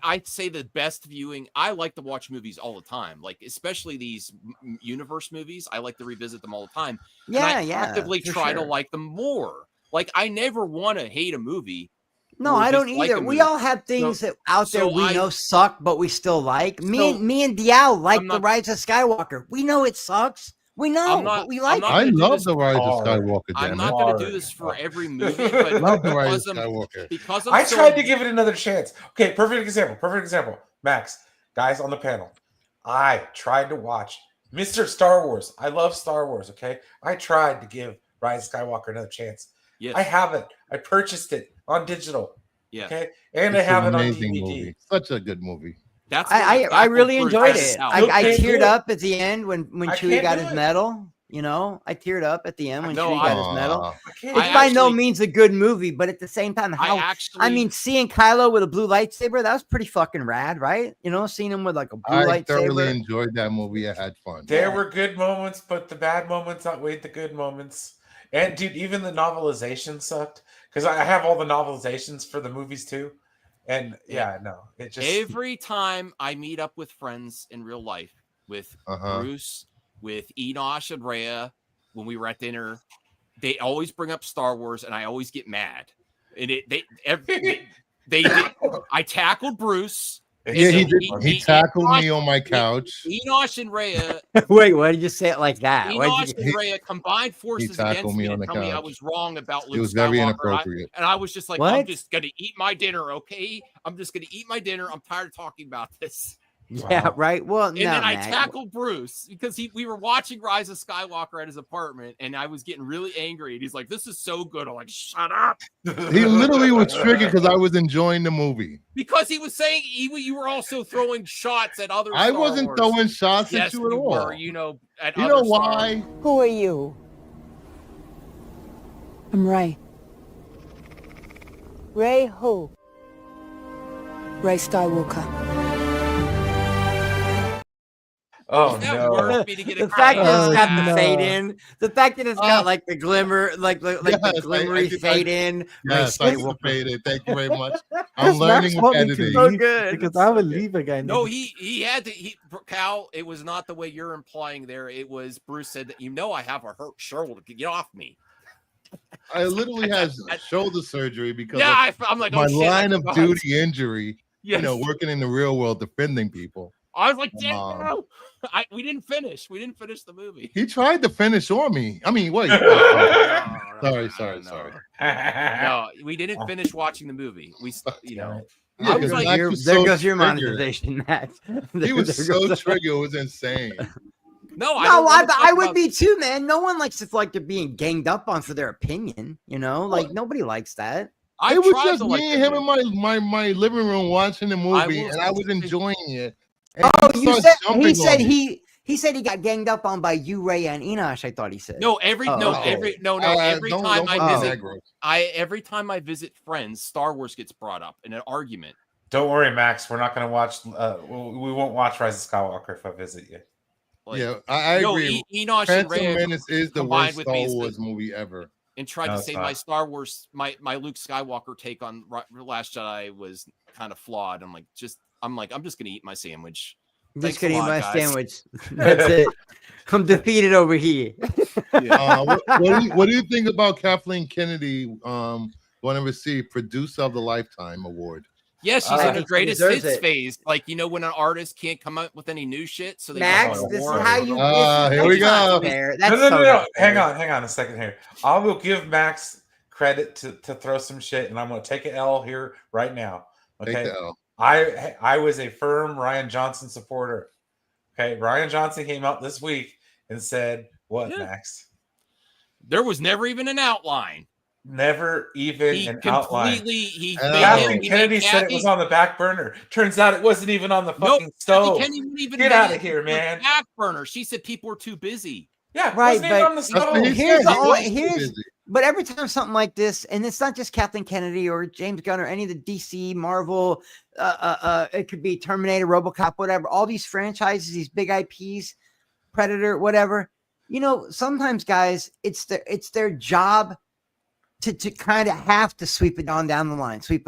I'd say the best viewing. I like to watch movies all the time, like especially these universe movies. I like to revisit them all the time. Yeah, and I actively try to like them more. Like I never want to hate a movie No, I don't either. We all have things that out there we know suck, but we still like. Me and Diao like The Rise of Skywalker. We know it sucks. We know, but we like it. I love The Rise of Skywalker. I'm not going to do this for every movie, but love The Rise of Skywalker. Because I tried to give it another chance. Okay, perfect example. Max, guys on the panel. I tried to watch Mr. Star Wars. I love Star Wars, okay? I tried to give Rise of Skywalker another chance. Yes. I haven't. I purchased it on digital. Yeah. Okay. And I have it on DVD. Movie. Such a good movie. I really enjoyed it. I teared up at the end when Chewie got his medal. You know, I teared up at the end when Chewie got his medal. It's by no means a good movie, but at the same time, I mean, seeing Kylo with a blue lightsaber, that was pretty fucking rad, right? You know, seeing him with like a blue lightsaber. I thoroughly enjoyed that movie. I had fun. There were good moments, but the bad moments outweighed the good moments. And dude, even the novelization sucked because I have all the novelizations for the movies too. And it just every time I meet up with friends in real life with Bruce, with Enosh and Rhea, when we were at dinner, they always bring up Star Wars, and I always get mad. And I tackled Bruce. Yeah, he tackled me on my couch. Enosh and Rhea. Wait, why did you say it like that? Enosh and Rhea combined forces against me and tell me I was wrong about Luke Skywalker. It was very inappropriate. And I was just like, I'm just going to eat my dinner, okay? I'm just going to eat my dinner. I'm tired of talking about this. Yeah, right. Well, and then I tackled Bruce because we were watching Rise of Skywalker at his apartment, and I was getting really angry. And he's like, "This is so good." I'm like, "Shut up!" He literally was triggered because I was enjoying the movie. Because he was saying you were also throwing shots at other. I wasn't throwing shots at you at all. You know, at you know why? Who are you? I'm Rey. Rey who? Rey Skywalker. Oh no! The fact that it's got the fade in, the fact that it's got like the glimmer, like the glimmery fade in. Yes, I fade in. Thank you very much. I'm learning editing. So good because I would leave again. No, he had to. Cal, it was not the way you're implying there. It was Bruce said that I have a hurt shoulder. Get off me. I literally had shoulder surgery because I'm like my line of duty injury. Yes. You know, working in the real world, defending people. I was like, no. We didn't finish. We didn't finish the movie. He tried to finish on me. I mean, wait. Sorry. No, we didn't finish watching the movie. We, Yeah, I was like, there goes your monetization, Max. He was so triggered. It was insane. I would be too, man. No one likes to being ganged up on for their opinion. You know, like nobody likes that. It was just me and him in my living room watching the movie, and I was enjoying it. And he said he got ganged up on by you, Rey, and Enosh. I thought he said. Every time I visit friends, Star Wars gets brought up in an argument. Don't worry, Max. We're not going to watch. We won't watch Rise of Skywalker if I visit you. I agree. Enosh Phantom and Rey Menace is the worst Star Wars movie ever. And tried to say my Star Wars, my Luke Skywalker take on Last Jedi was kind of flawed. I'm just gonna eat my sandwich. Just gonna eat my sandwich. That's it. I'm defeated over here. What do you think about Kathleen Kennedy going to receive Producer of the Lifetime award? Yeah, she's in her greatest hits phase. Like, when an artist can't come up with any new shit, so they Max, this is how you. Here we go. No. Hang on a second here. I will give Max credit to throw some shit, and I'm going to take an L here right now. Okay. Take the L. I was a firm Rian Johnson supporter. Okay, Rian Johnson came out this week and said, "What, Max? There was never even an outline. Never even an outline." Kathleen Kennedy said it was on the back burner. Turns out it wasn't even on the fucking stove. Get out of here, man. Back burner. She said people were too busy. Yeah, right. Wasn't even on the stove. But every time something like this, and it's not just Kathleen Kennedy or James Gunn or any of the DC, Marvel, it could be Terminator, RoboCop, whatever. All these franchises, these big IPs, Predator, whatever. Sometimes, guys, it's their job to kind of have to sweep it on down the line, sometimes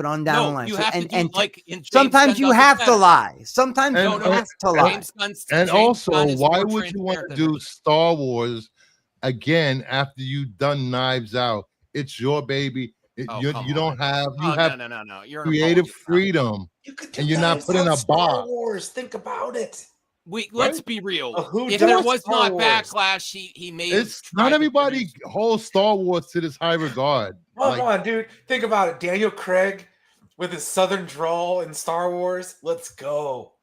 you have to lie. Sometimes you have to lie. And also, why would you want to do Star Wars again after you've done Knives Out? It's your baby. You don't have no. You're creative freedom, and you're not put in a Star box. Wars. Think about it. Let's be real. Who If does there was Star not Wars? backlash, he made. It's not everybody holds Star Wars to this high regard. Come on, dude. Think about it. Daniel Craig with his southern drawl in Star Wars. Let's go.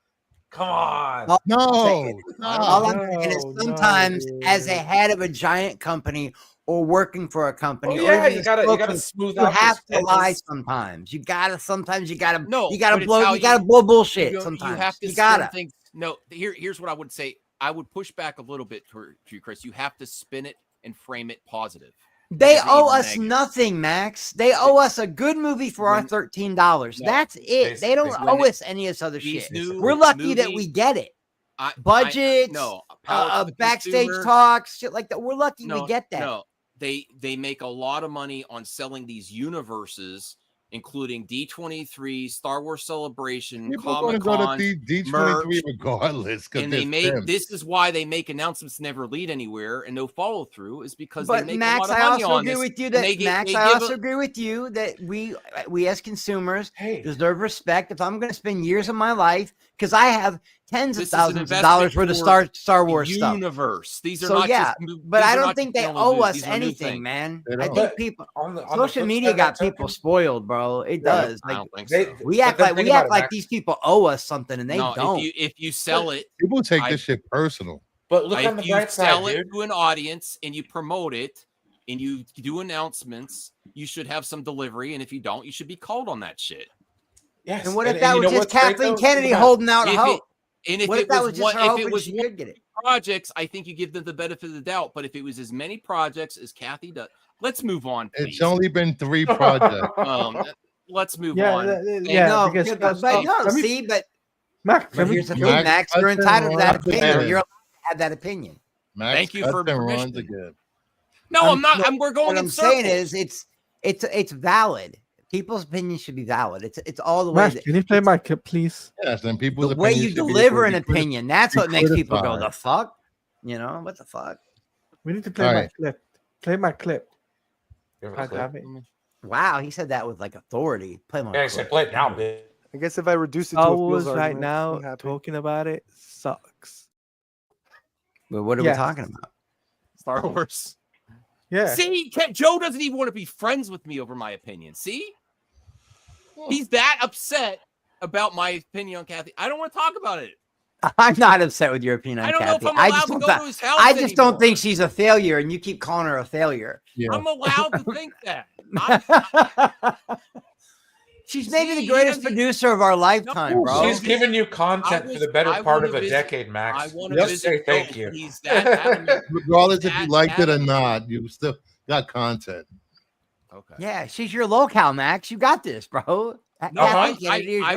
Come on. No. All I'm saying is sometimes as a head of a giant company or working for a company, you gotta smooth out. You have to lie sometimes. You gotta blow bullshit sometimes. You have to gotta. things. No, here's what I would say. I would push back a little bit for you, Chris. You have to spin it and frame it positive. They owe us nothing, Max. They owe us a good movie for our $13. That's it. They don't owe us any of this other shit. We're lucky that we get it. Budgets, backstage talks, shit like that. We're lucky we get that. No, they make a lot of money on selling these universes, including D23, Star Wars Celebration, Comic-Con, D23 regardless. And this is why they make announcements never lead anywhere and no follow through is because they make Max, a lot of money on this. I also agree with you that we as consumers deserve respect. If I'm going to spend years of my life, because I have tens of thousands of dollars worth of Star Wars universe. These are but I don't think they owe us anything, man. I think people social media got people spoiled, bro. It does. I don't think so. We act like these people owe us something, and they don't. If you sell it, people take this shit personal. But look on the bright side, sell it to an audience and you promote it and you do announcements, you should have some delivery. And if you don't, you should be called on that shit. Yes. And what if that was just Kathleen Kennedy holding out hope? And if it was one projects, I think you give them the benefit of the doubt. But if it was as many projects as Kathy does, let's move on. Please. It's only been 3 projects. Let's move on. Max, here's the thing, Max, you're entitled to that opinion. You're allowed to have that opinion. Max, thank you for permission. No, I'm not. We're going. What I'm saying is, it's valid. People's opinions should be valid. It's all the way. Max, can you play my clip, please? Yes, and people's the way you deliver an opinion, that's what makes people go, the fuck? You know, what the fuck? We need to play my clip. Play my clip. Wow, he said that with like authority. Play my clip. I said play it now, bitch. I guess if I reduce it to a Wars right now, talking about it sucks. But what are we talking about? Star Wars. Yeah. See, Joe doesn't even want to be friends with me over my opinion. See? He's that upset about my opinion on Kathy. I don't want to talk about it. I'm not upset with your opinion on Kathy. I don't know if I'm allowed to go to his house anymore. Don't think she's a failure, and you keep calling her a failure. Yeah. I'm allowed to think that. She's maybe the greatest producer of our lifetime, bro. She's giving you content for the better part of a decade, Max. I want to say thank you. He's that adamant. Regardless if you liked it or not, you still got content. Okay. Yeah, she's your locale, Max. You got this, bro. No, I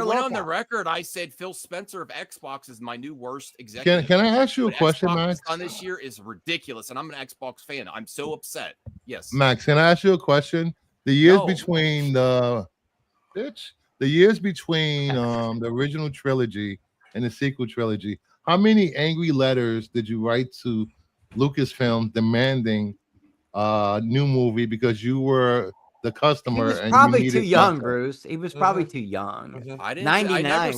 went on the record. I said Phil Spencer of Xbox is my new worst executive. Can I ask you a question, Max? On this year is ridiculous, and I'm an Xbox fan. I'm so upset. Yes, Max. Can I ask you a question? The years between the original trilogy and the sequel trilogy, how many angry letters did you write to Lucasfilm demanding a new movie because you were the customer? He was probably too young, Bruce. He was probably too young. I didn't. 99. How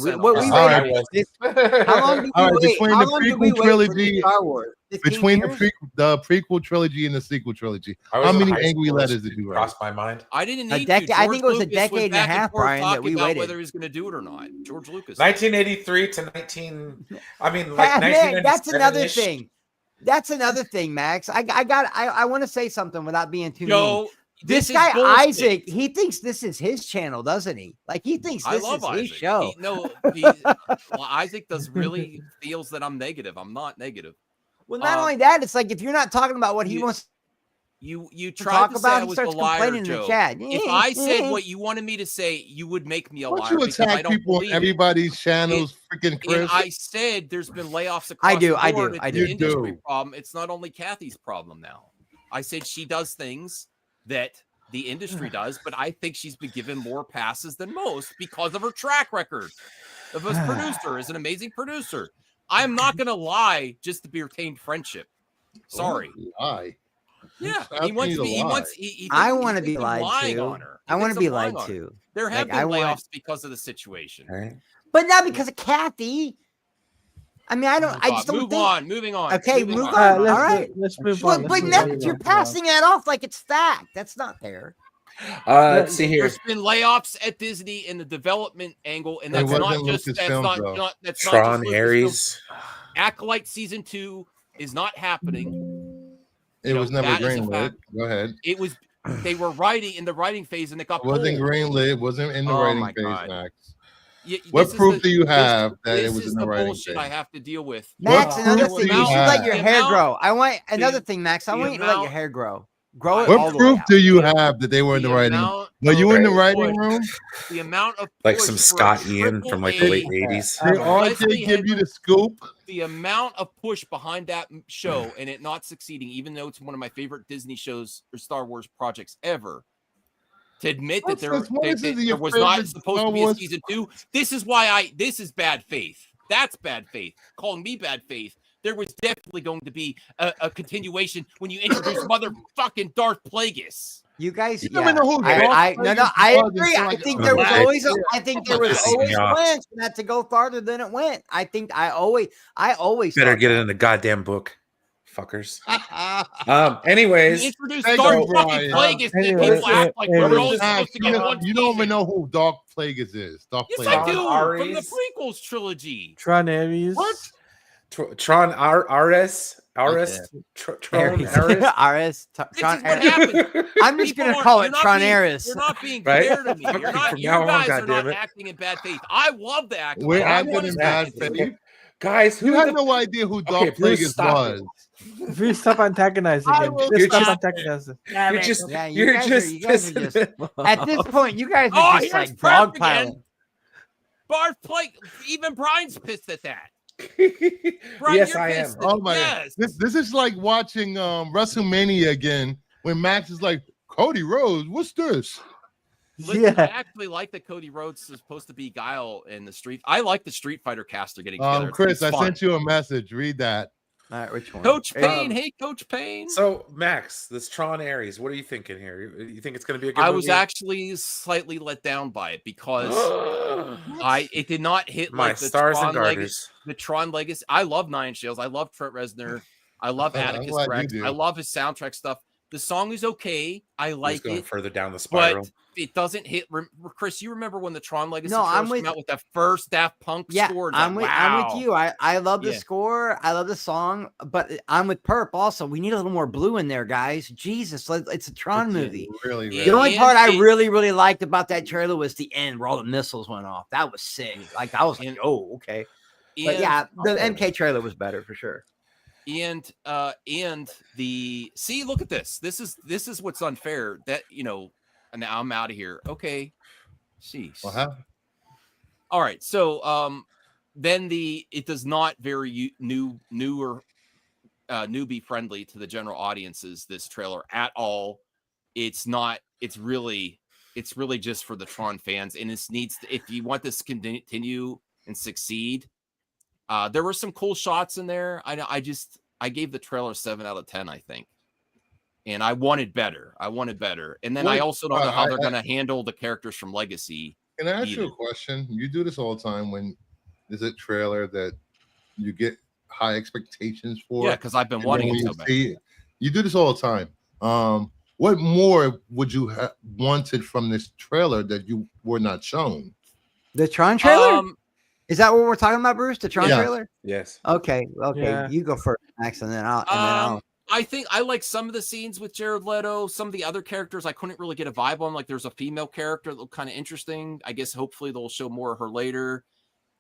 long did we wait? Between the prequel trilogy, Star Wars? between the prequel trilogy and the sequel trilogy, how many angry letters did you write? Crossed my mind. I didn't need I think it was a decade and a half, Brian, that we waited. Whether he's going to do it or not. George Lucas. 1983 to 19. I mean, that's another thing. That's another thing, Max. I want to say something without being too mean. This guy Isaac, he thinks this is his channel, doesn't he? Like he thinks this is his show. Isaac really feels that I'm negative. I'm not negative. Well, not only that, it's like if you're not talking about what he wants, you tried to say I was a liar, Joe. If I said what you wanted me to say, you would make me a liar. Don't you attack people on everybody's channels, freaking Chris? And I said there's been layoffs across the board. I do. It's an industry problem. It's not only Kathy's problem now. I said she does things that the industry does, but I think she's been given more passes than most because of her track record of as producer, as an amazing producer. I'm not going to lie just to be retained friendship. Sorry. Yeah, he wants to be. He wants. I want to be lied to. I want to be lied to. There have been layoffs because of the situation, right? But not because of Kathy. I mean, I don't. I just don't Moving on. Okay, move on. All right, let's move on. But now you're passing that off like it's fact. That's not fair. Let's see here. There's been layoffs at Disney in the development angle, and that's not just that's Tron Aries. Acolyte season 2 is not happening. It was never greenlit. Go ahead. It was. They were writing in the writing phase, and it got. It wasn't greenlit. It wasn't in the writing phase, Max. What proof do you have that it was in the writing bullshit I have to deal with. Max, another thing, you should let your hair grow. I want another thing, Max. I want you to let your hair grow. Grow it. What proof do you have that they were in the writing? Were you in the writing room? The amount of like some Scott Ian from like the late 80s. They all did give you the scoop. The amount of push behind that show and it not succeeding, even though it's one of my favorite Disney shows or Star Wars projects ever. To admit that there was not supposed to be a season 2. This is why this is bad faith. That's bad faith. Calling me bad faith. There was definitely going to be a continuation when you introduce motherfucking Darth Plagueis. You guys, you don't know who I agree. I think there was always plans for that to go farther than it went. I always better get it in the goddamn book. Fuckers. Anyways, introduce Darth fucking Plagueis. People act like we're all supposed to get one. You don't even know who Darth Plagueis is. Yes, I do. From the prequels trilogy. Tron Aries. What? Tron Aries. Tron Aries. Tron Aries. I'm just gonna call it Tron Aries. You're not being fair to me. You guys are not acting in bad faith. I love the acting. We're acting in bad faith. Guys, you have no idea who Darth Plagueis was. If you stop antagonizing him, you're just at this point, you guys are just like dogpiling. Barth Plague, even Brian's pissed at that. Brian, yes, I am. Oh my God. This is like watching WrestleMania again when Max is like, Cody Rhodes, what's this? Listen, I actually like that Cody Rhodes is supposed to be Guile in the Street. I like the Street Fighter cast are getting together. Chris, I sent you a message. Read that. All right, which one? Coach Payne. Hey, Coach Payne. So, Max, this Tron Aries, what are you thinking here? You think it's going to be a good movie? I was actually slightly let down by it because it did not hit my like the stars Tron and garters. The Tron Legacy. I love Nine Shields. I love Trent Reznor. I love Atticus Rex. I love his soundtrack stuff. The song is okay. I like it. Further down the spiral. But it doesn't hit. Chris, you remember when the Tron Legacy came out with that first Daft Punk score? I'm with you. I love the score. I love the song, but I'm with Perp also. We need a little more blue in there, guys. Jesus, it's a Tron movie. Really, the only part I really liked about that trailer was the end where all the missiles went off. That was sick. Like I was like, oh, okay. But yeah, the MK trailer was better for sure. And look at this. This is what's unfair. That and now I'm out of here. Okay. Jeez. All right. So then it does not very newbie friendly to the general audiences, this trailer at all. It's not, it's really just for the Tron fans. And this needs to, if you want this to continue and succeed, there were some cool shots in there. I gave the trailer 7 out of 10, I think. And I wanted better. And then I also don't know how they're going to handle the characters from Legacy. Can I ask you a question? You do this all the time when there's a trailer that you get high expectations for. Yeah, because I've been wanting it so bad. You do this all the time. What more would you have wanted from this trailer that you were not shown? The Tron trailer? Is that what we're talking about, Bruce? The Tron trailer? Yes. Okay. Yeah. You go first, Max, and then I'll. I think I like some of the scenes with Jared Leto. Some of the other characters I couldn't really get a vibe on. Like there's a female character that looked kind of interesting. I guess hopefully they'll show more of her later.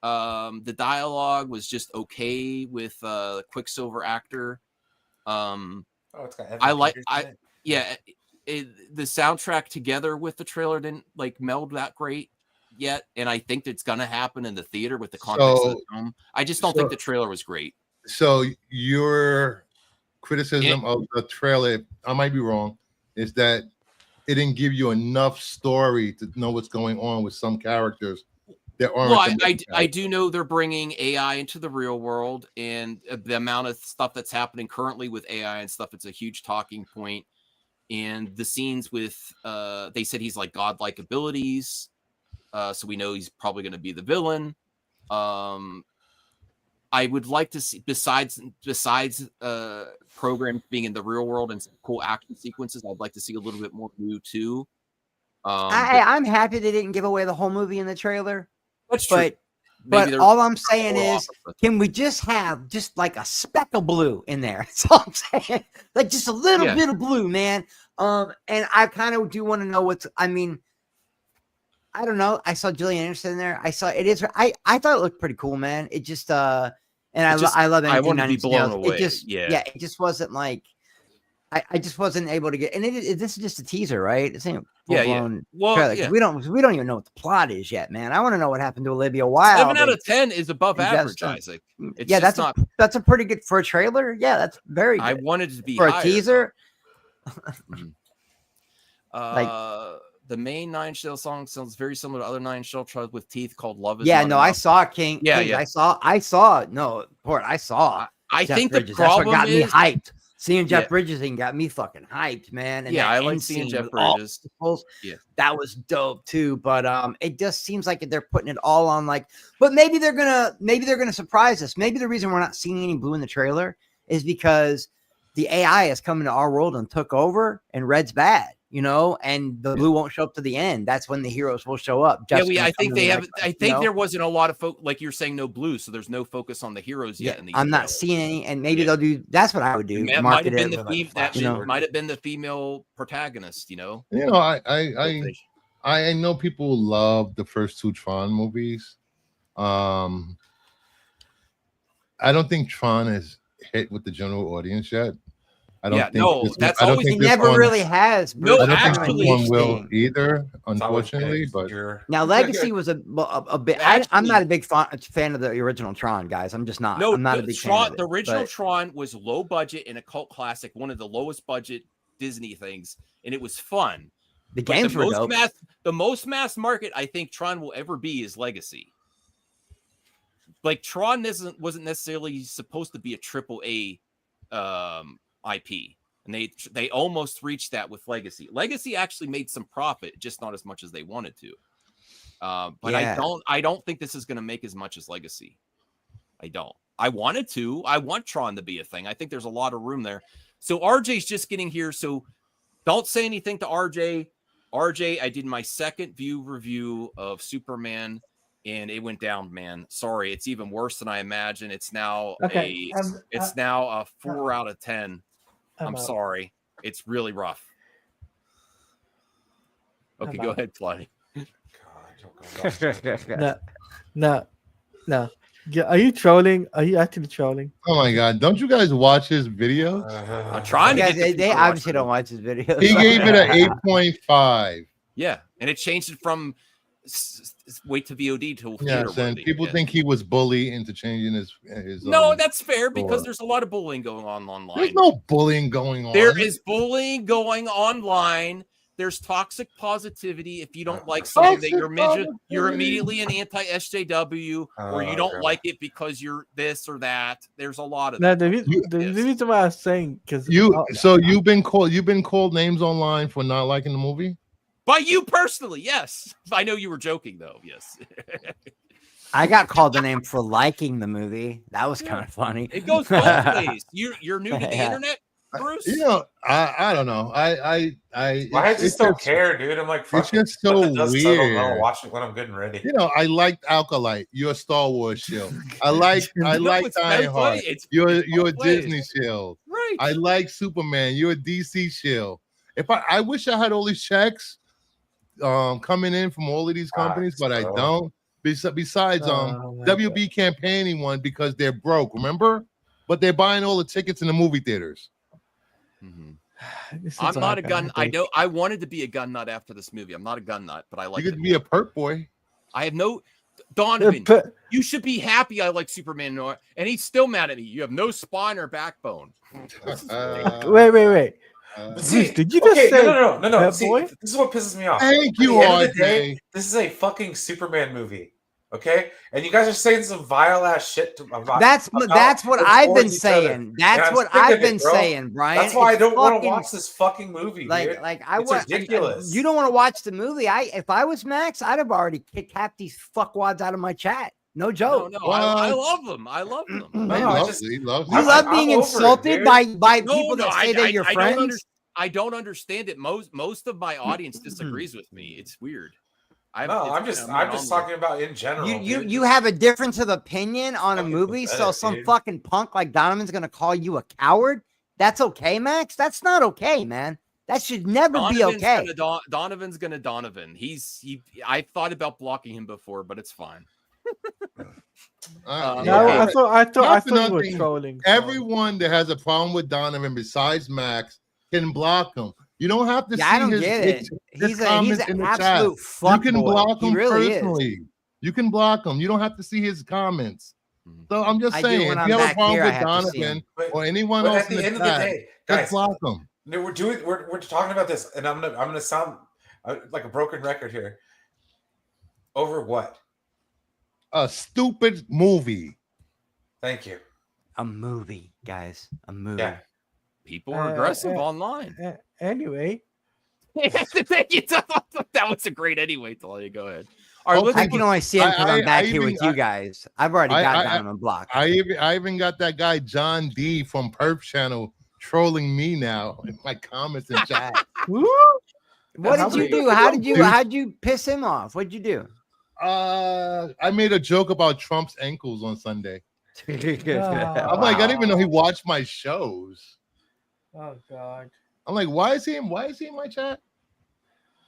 The dialogue was just okay with Quicksilver actor. It's got the soundtrack together with the trailer didn't like meld that great yet, and I think it's gonna happen in the theater with the context of the film. I just don't think the trailer was great. So your criticism of the trailer, I might be wrong, is that it didn't give you enough story to know what's going on with some characters there aren't. Well, I do know they're bringing AI into the real world, and the amount of stuff that's happening currently with AI and stuff, it's a huge talking point. And the scenes with, they said he's like godlike abilities, so we know he's probably going to be the villain. I would like to see, besides programs being in the real world and some cool action sequences, I'd like to see a little bit more new too. I'm happy they didn't give away the whole movie in the trailer. That's true. But all I'm saying is, can we just have just like a speck of blue in there? That's all I'm saying. Like just a little bit of blue, man. And I kind of do want to know I don't know. I saw Gillian Anderson in there. I thought it looked pretty cool, man. It just I love anything. I wanted to be blown away. It just wasn't like I just wasn't able to get. And this is just a teaser, right? It's ain't full-blown trailer, we don't even know what the plot is yet, man. I want to know what happened to Olivia Wilde. 7 out of 10 is above average, Isaac. That's a pretty good for a trailer. Yeah, that's very good. I wanted it to be for higher, a teaser. The main Nine Shell song sounds very similar to other Nine Shell tribes with teeth called Love Is Not Enough. I saw King. Yeah, King, yeah. I saw. I think Bridges. the problem That's what got me is hyped. Seeing Jeff Bridges got me fucking hyped, man. And I like seeing Jeff Bridges. That was dope too. But it just seems like they're putting it all on but maybe they're gonna surprise us. Maybe the reason we're not seeing any blue in the trailer is because the AI has come into our world and took over, and red's bad. And the blue won't show up to the end. That's when the heroes will show up. I think they have. I think there wasn't a lot of like you're saying, no blue, so there's no focus on the heroes yet. I'm not seeing any, and maybe they'll do. That's what I would do. That might have been might have been the female protagonist. I know people love the first 2 Tron movies. I don't think Tron is hit with the general audience yet. I don't think that's always it never really has. No, I don't actually, think this one will either, unfortunately. But now Legacy was a bit. I'm not a big fan of the original Tron, guys. I'm just not. I'm not a big fan of it, the original Tron was low budget and a cult classic, one of the lowest budget Disney things, and it was fun. The games were dope. The most mass market I think Tron will ever be is Legacy. Like Tron wasn't necessarily supposed to be a AAA IP, and they almost reached that with Legacy. Legacy actually made some profit, just not as much as they wanted to. But I don't think this is going to make as much as Legacy. I don't. I want Tron to be a thing. I think there's a lot of room there. So RJ's just getting here, so don't say anything to RJ. RJ, I did my second review of Superman, and it went down, man. Sorry, it's even worse than I imagined. It's now a 4 out of 10. I'm sorry. It's really rough. Okay, go ahead, Fly. No. Yeah, are you trolling? Are you actually trolling? Oh my god! Don't you guys watch his video? I'm trying to. They obviously don't watch his videos. He gave it an 8.5. Yeah, and it changed it from wait to VOD to yes, and people think he was bullied into changing his. No, that's fair because there's a lot of bullying going on online. There's no bullying going on. There is bullying going online. There's toxic positivity. If you don't like something that you're immediately an anti-SJW, or you don't like it because you're this or that. There's a lot of the reason why I was saying because you've been called names online for not liking the movie. By you personally, yes. I know you were joking though. Yes. I got called the name for liking the movie. That was kind of funny. It goes both ways. You're new to the internet, Bruce. I don't know. I just don't care, dude. I'm like, it's just so weird. I'll watch it when I'm good and ready. I liked Alkalite. You're a Star Wars show. I like Die Hard. You're a Disney show. Right. I like Superman. You're a DC show. I wish I had all these checks coming in from all of these companies, but I don't. Besides, WB can't pay anyone because they're broke. Remember, but they're buying all the tickets in the movie theaters. Mm-hmm. I'm not a gun. I know I wanted to be a gun nut after this movie. I'm not a gun nut, but I like. You could be a perk boy. I have no. Donovan, you should be happy. I like Superman, and he's still mad at me. You have no spine or backbone. Wait. See, did you just say no? See, this is what pisses me off. Thank you, RJ. This is a fucking Superman movie. Okay, and you guys are saying some vile ass shit about. That's what I've been saying. That's what I've been saying, Brian. That's why I don't want to watch this fucking movie, dude. It's ridiculous. You don't want to watch the movie. If I was Max, I'd have already capped these fuckwads out of my chat. No joke. No, I love them. I love them. You love being insulted by people that say they're your friends. I don't understand it. Most of my audience disagrees with me. It's weird. I'm just talking about in general. You have a difference of opinion on a movie, so some fucking punk like Donovan's gonna call you a coward. That's okay, Max. That's not okay, man. That should never be okay. Donovan's gonna Donovan. I thought about blocking him before, but it's fine. I thought you were trolling. Everyone that has a problem with Donovan besides Max can block him. You don't have to see I don't his, get it. He's an absolute fuck. You can block him really personally. Is. You can block him. You don't have to see his comments. So I'm just saying, if you have a problem with Donovan or anyone else at the end of the day, guys, block them. We're talking about this, and I'm gonna sound like a broken record here. Over what? A stupid movie. Thank you. A movie, guys. A movie. Yeah. People are aggressive online. Anyway. That was a great anyway. Talia, go ahead. All right, I can only see him because I'm back here with you guys. I've already got Donovan blocked. I even got that guy John D from Perp Channel trolling me now in my comments and chat. What did you do? How did you piss him off? What'd you do? I made a joke about Trump's ankles on Sunday. I'm like, I didn't even know he watched my shows. Oh God. I'm like, why is he in my chat?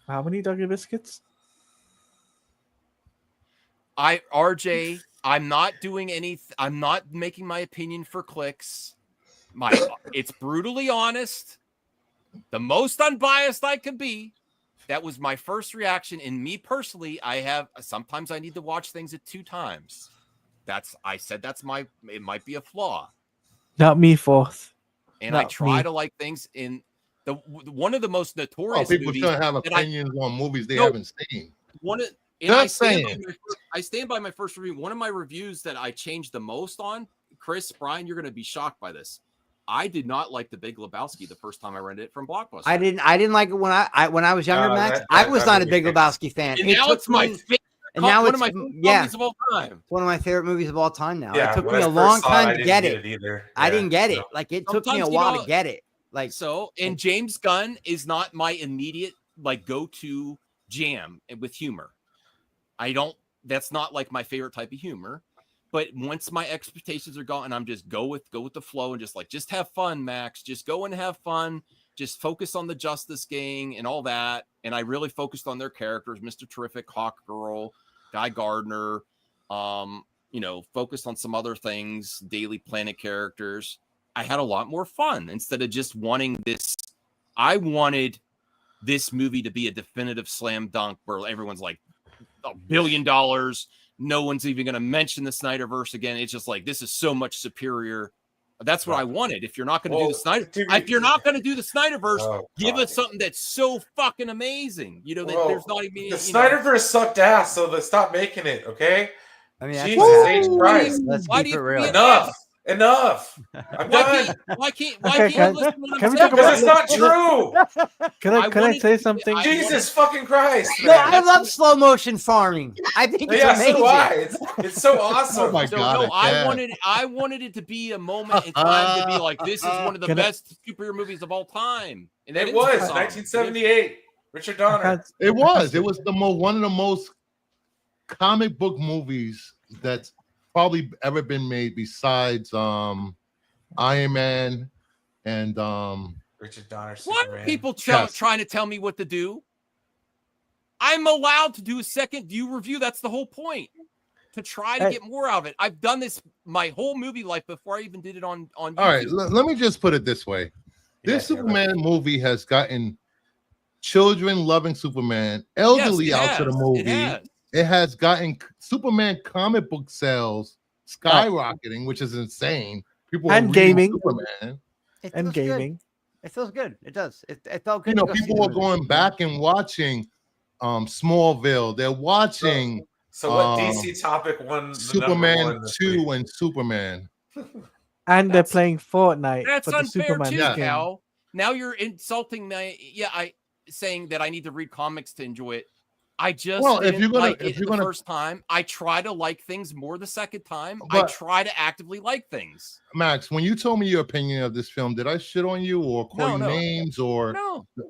How many Doggy Biscuits? RJ, I'm not doing anything. I'm not making my opinion for clicks. It's brutally honest. The most unbiased I could be. That was my first reaction. And me personally, sometimes I need to watch things at 2 times. It might be a flaw. Not me, fourth. And I try to like things in one of the most notorious. People shouldn't have opinions on movies they haven't seen. I stand by my first review. One of my reviews that I changed the most on, Chris, Brian, you're going to be shocked by this. I did not like The Big Lebowski the first time I rented it from Blockbuster. I didn't like it when I was younger, Max. I was not a Big Lebowski fan. And now it's my favorite. And now one of my favorite movies of all time. One of my favorite movies of all time now. Yeah, it took me a long time to get it. I didn't get it. No. Like it took me a while to get it. Like and James Gunn is not my immediate go-to jam with humor. That's not like my favorite type of humor. But once my expectations are gone, and I'm just go with the flow and just have fun, Max. Just go and have fun. Just focus on the Justice Gang and all that. And I really focused on their characters, Mr. Terrific, Hawkgirl, Guy Gardner, focused on some other things, Daily Planet characters. I had a lot more fun instead of just wanting this. I wanted this movie to be a definitive slam dunk where everyone's like $1 billion. No one's even going to mention the Snyderverse again. It's just like, this is so much superior. That's what I wanted. If you're not going to do the Snyderverse, give us something that's so fucking amazing. There's not even the Snyderverse sucked ass, so let's stop making it, okay? I mean, Jesus H. Christ. Let's keep it real. Enough. I'm done. Why can't you listen to what I'm saying? Because it's not true. Can I say something? Jesus fucking Christ. No, I love slow motion farming. I think it's amazing. So do I. It's so awesome. Oh my God. I wanted it to be a moment in time to be like, this is one of the best superhero movies of all time. And it was 1978. Richard Donner. It was one of the most comic book movies that's probably ever been made besides Iron Man and Richard Donner. What are people trying to tell me what to do? I'm allowed to do a second view review. That's the whole point. To try to get more out of it. I've done this my whole movie life before I even did it on YouTube. All right, let me just put it this way. This Superman movie has gotten children loving Superman, elderly out to the movie. It has gotten Superman comic book sales skyrocketing, which is insane. People and gaming, Superman, and gaming. It feels good. It does. It felt good. People are going back and watching Smallville. They're watching So what DC topic won? Superman 2 and Superman. And they're playing Fortnite. That's for the unfair Superman too, skin. Cal. Now you're insulting me. Saying that I need to read comics to enjoy it. I just didn't like it the first time. I try to like things more the second time. I try to actively like things. Max, when you told me your opinion of this film, did I shit on you or call you names or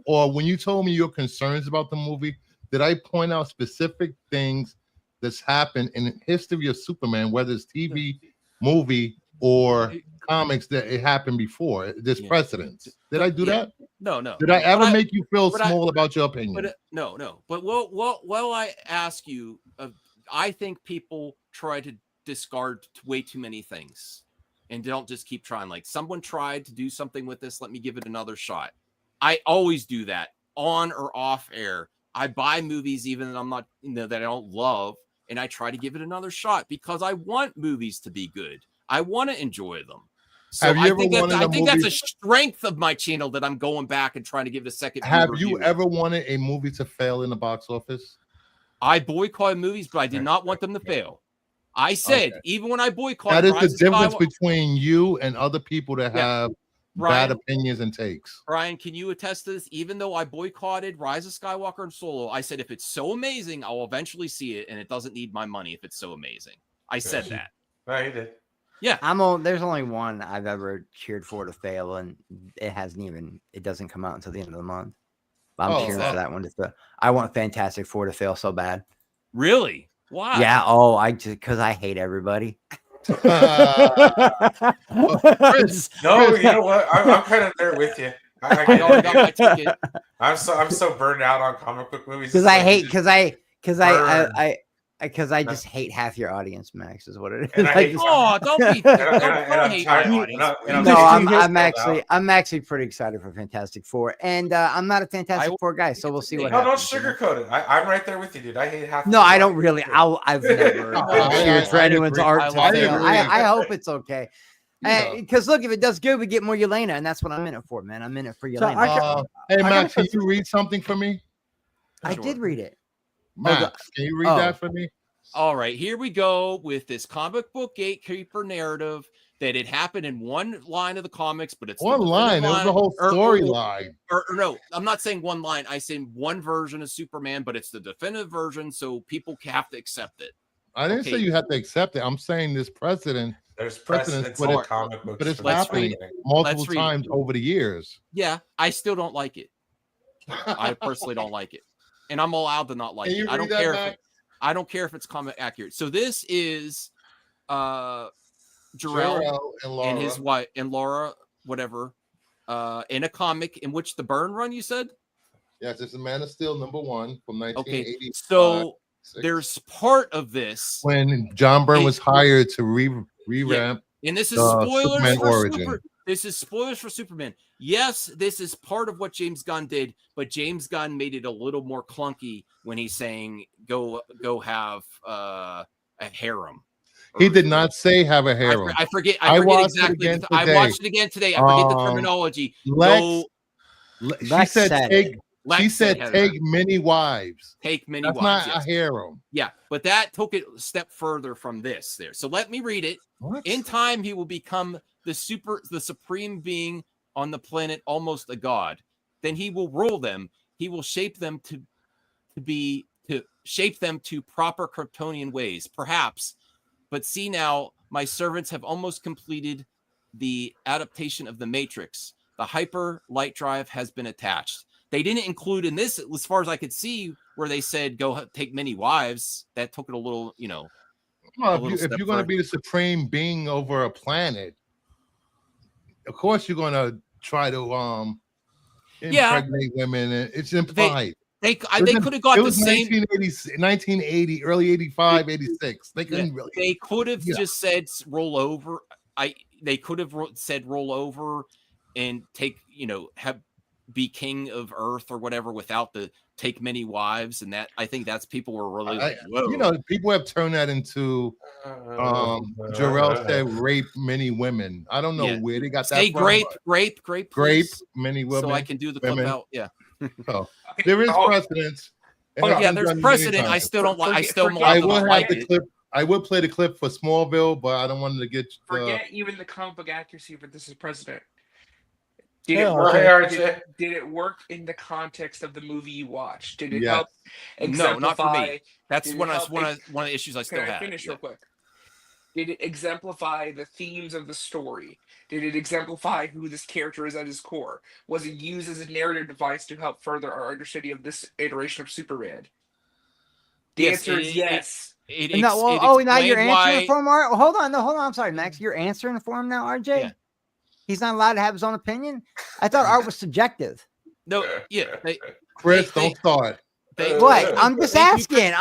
when you told me your concerns about the movie, did I point out specific things that's happened in the history of Superman, whether it's TV, movie, or comics that it happened before? There's precedence. Did I do that? No. Did I ever make you feel small about your opinion? No. But well, I ask you, I think people try to discard way too many things and don't just keep trying. Like, someone tried to do something with this. Let me give it another shot. I always do that on or off air. I buy movies even that I'm not, that I don't love, and I try to give it another shot because I want movies to be good. I want to enjoy them. So I think that's a strength of my channel, that I'm going back and trying to give it a second. Have you ever wanted a movie to fail in the box office? I boycott movies, but I did not want them to fail. I said, even when I boycott, that is the difference between you and other people that have bad opinions and takes. Brian, can you attest to this? Even though I boycotted Rise of Skywalker and Solo, I said, if it's so amazing, I'll eventually see it, and it doesn't need my money if it's so amazing. I said that. Right, you did. Yeah, there's only one I've ever cheered for to fail, and it doesn't come out until the end of the month. But I'm cheering for that one to fail. I want Fantastic Four to fail so bad. Really? Why? Yeah. Because I hate everybody. Chris, no, you know what? I'm kind of there with you. I got my ticket. I'm so burned out on comic book movies because I just hate half your audience, Max, is what it is. Don't be. I'm actually pretty excited for Fantastic Four, and I'm not a Fantastic Four guy, so we'll see what happens. Don't sugarcoat it. I'm right there with you, dude. I hate half. No, I don't really. I've never cheered for anyone's art to fail. I hope it's okay. Because look, if it does good, we get more Yelena, and that's what I'm in it for, man. I'm in it for Yelena. Hey, Max, can you read something for me? I did read it. Max, can you read that for me? All right, here we go with this comic book gatekeeper narrative that it happened in one line of the comics, but it's one line. It was the whole storyline. Or no, I'm not saying one line. I say one version of Superman, but it's the definitive version, so people have to accept it. I didn't say you have to accept it. I'm saying this precedent. There's precedent for comic books, but it's happening multiple times over the years. Yeah, I still don't like it. I personally don't like it, and I'm allowed to not like it. I don't care. I don't care if it's comic accurate. So this is Jarrell and his wife and Laura, whatever, in a comic in which the Byrne run, you said? Yes, it's a Man of Steel #1 from 1980. Okay, so there's part of this when John Byrne was hired to revamp. And this is spoilers for This is spoilers for Superman. Yes, this is part of what James Gunn did, but James Gunn made it a little more clunky when he's saying go have a harem. He did not say have a harem. I forget exactly. I watched it again today. I forget the terminology. She said take many wives. Take many wives. That's not a harem. Yeah, but that took it a step further from this there. So let me read it. What? In time, he will become the supreme being on the planet, almost a god. Then he will rule them. He will shape them to shape them to proper Kryptonian ways, perhaps. But see now, my servants have almost completed the adaptation of the Matrix. The hyper light drive has been attached. They didn't include in this, as far as I could see, where they said go take many wives. That took it a little, Well, if you're going to be the supreme being over a planet, of course you're going to try to impregnate women. It's implied. They could have got the same 1980, early 85, 86. They couldn't really. They could have just said roll over. They could have said roll over and take, be king of Earth or whatever without the take many wives, and that I think that's people were really people have turned that into Jarrell said rape many women. I don't know where they got that from. Grape many women. So I can do the clip out. Yeah. So there is precedence. There's precedent. I still don't like. I still will have the clip. I will play the clip for Smallville, but I don't want to get. Forget even the comic book accuracy, but this is precedent. Did it work in the context of the movie you watched? Did it help exemplify? No, not for me. That's one of the issues I still have. Finish real quick. Did it exemplify the themes of the story? Did it exemplify who this character is at his core? Was it used as a narrative device to help further our understanding of this iteration of Superman? The answer is yes. Now you're answering for him, Art? Hold on. I'm sorry, Max. You're answering for him now, RJ? Yeah. He's not allowed to have his own opinion? I thought art was subjective. No, Chris, don't start. What? I'm just asking.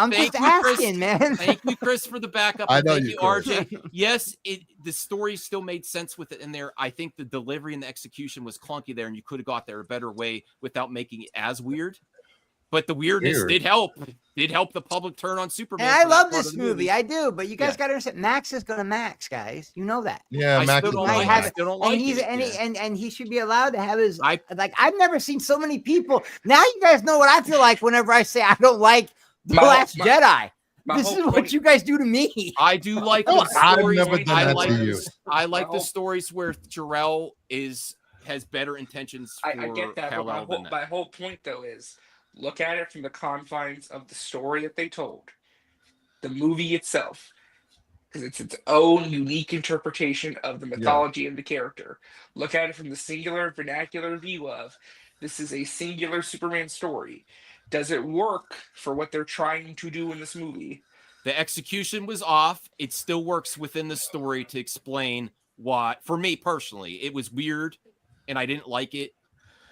Man. Thank you, Chris, for the backup. I know thank you, RJ. Yes, the story still made sense with it in there. I think the delivery and the execution was clunky there, and you could have got there a better way without making it as weird. But the weirdness did help. Did help the public turn on Superman. And I love this movie. I do. But you guys got to understand, Max is going to Max, guys. You know that. Yeah, Max is going to have it. And he should be allowed to have his. I've never seen so many people. Now you guys know what I feel like whenever I say I don't like The Last Jedi. This is what you guys do to me. I do like the stories. I like the stories where Jor-El has better intentions. I get that. But my whole point, though, is look at it from the confines of the story that they told, the movie itself, because it's its own unique interpretation of the mythology and the character. Look at it from the singular vernacular view of this is a singular Superman story. Does it work for what they're trying to do in this movie? The execution was off. It still works within the story to explain why. For me personally, it was weird, and I didn't like it.